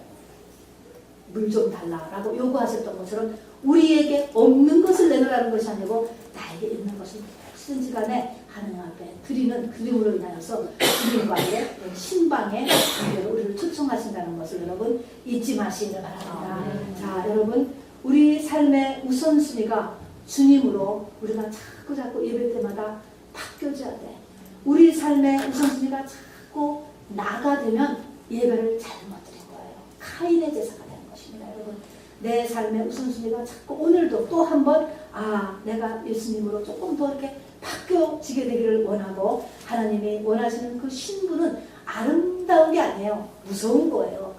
물 좀 달라라고 요구하셨던 것처럼 우리에게 없는 것을 내놓으라는 것이 아니고 나에게 있는 것을 무엇이든지 간에 하나님 앞에 드림으로 인하여서 주님과의 신방의 관계로 우리를 초청하신다는 것을 여러분 잊지 마시길 바랍니다. 자, 여러분 우리 삶의 우선순위가 주님으로 우리가 자꾸 예배 때마다 바뀌어져야 돼. 우리 삶의 우선순위가 자꾸 나가 되면 예배를 잘못 드린 거예요. 카인의 제사가 되는 것입니다, 여러분. 내 삶의 우선순위가 자꾸 오늘도 또 한번 내가 예수님으로 조금 더 이렇게 바뀌어지게 되기를 원하고, 하나님이 원하시는 그 신부는 아름다운 게 아니에요. 무서운 거예요.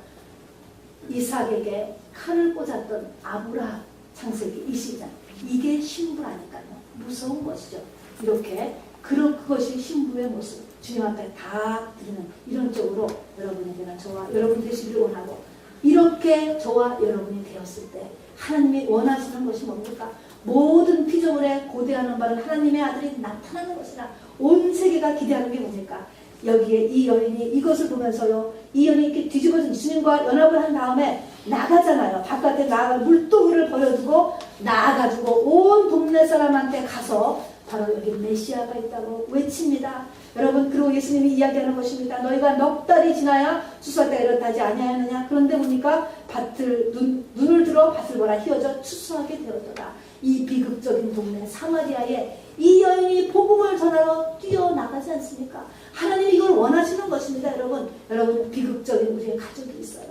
이삭에게 칼을 꽂았던 아브라함, 창세기 20장. 이게 신부라니까요. 무서운 것이죠. 이렇게 그것이 신부의 모습. 주님 앞에 다 드리는 이런 쪽으로 여러분에게는 저와 여러분 되시길 원하고, 이렇게 저와 여러분이 되었을 때 하나님이 원하시는 것이 뭡니까? 모든 피조물에 고대하는 바는 하나님의 아들이 나타나는 것이라. 온 세계가 기대하는 게 뭡니까? 여기에 이 여인이 이것을 보면서요, 이 여인이 이렇게 뒤집어진 주님과 연합을 한 다음에 나가잖아요. 바깥에 나가 물동이를 버려두고 나가지고 온 동네 사람한테 가서 바로 여기 메시아가 있다고 외칩니다. 여러분, 그리고 예수님이 이야기하는 것입니다. 너희가 넉 달이 지나야 추수할 때가 이렇다지 아니하느냐. 그런데 보니까 눈을 들어 밭을 보라 휘어져 추수하게 되었더라. 이 비극적인 동네 사마리아에 이 여인이 복음을 전하러 뛰어나가지 않습니까? 하나님이 이걸 원하시는 것입니다, 여러분. 여러분, 비극적인 우리의 가족이 있어요.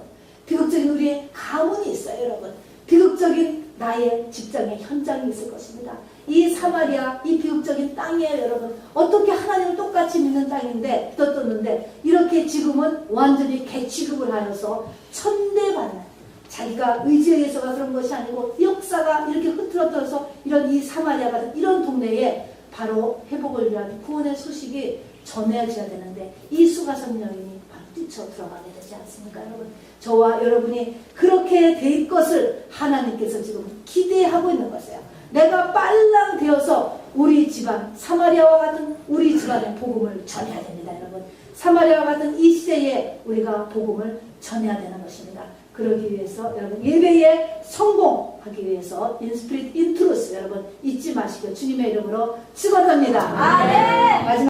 비극적인 우리의 가문이 있어요, 여러분. 비극적인 나의 직장의 현장이 있을 것입니다. 이 사마리아, 이 비극적인 땅이에요, 여러분. 어떻게 하나님을 똑같이 믿는 땅인데, 떴는데, 이렇게 지금은 완전히 개취급을 하여서 천대받는, 자기가 의지에 의해서가 그런 것이 아니고 역사가 이렇게 흐트러져서 이런 이 사마리아 같은 이런 동네에 바로 회복을 위한 구원의 소식이 전해져야 되는데, 이 수가성 여인이 바로 뛰쳐 들어가게 되지 않습니까, 여러분? 저와 여러분이 그렇게 될 것을 하나님께서 지금 기대하고 있는 것이에요. 내가 빨랑 되어서 우리 집안, 사마리아와 같은 우리 집안의 복음을 전해야 됩니다, 여러분. 사마리아와 같은 이 시대에 우리가 복음을 전해야 되는 것입니다. 그러기 위해서 여러분 예배에 성공하기 위해서 인스피릿 인트루스 여러분 잊지 마시고 주님의 이름으로 축원합니다. 아멘. 마지막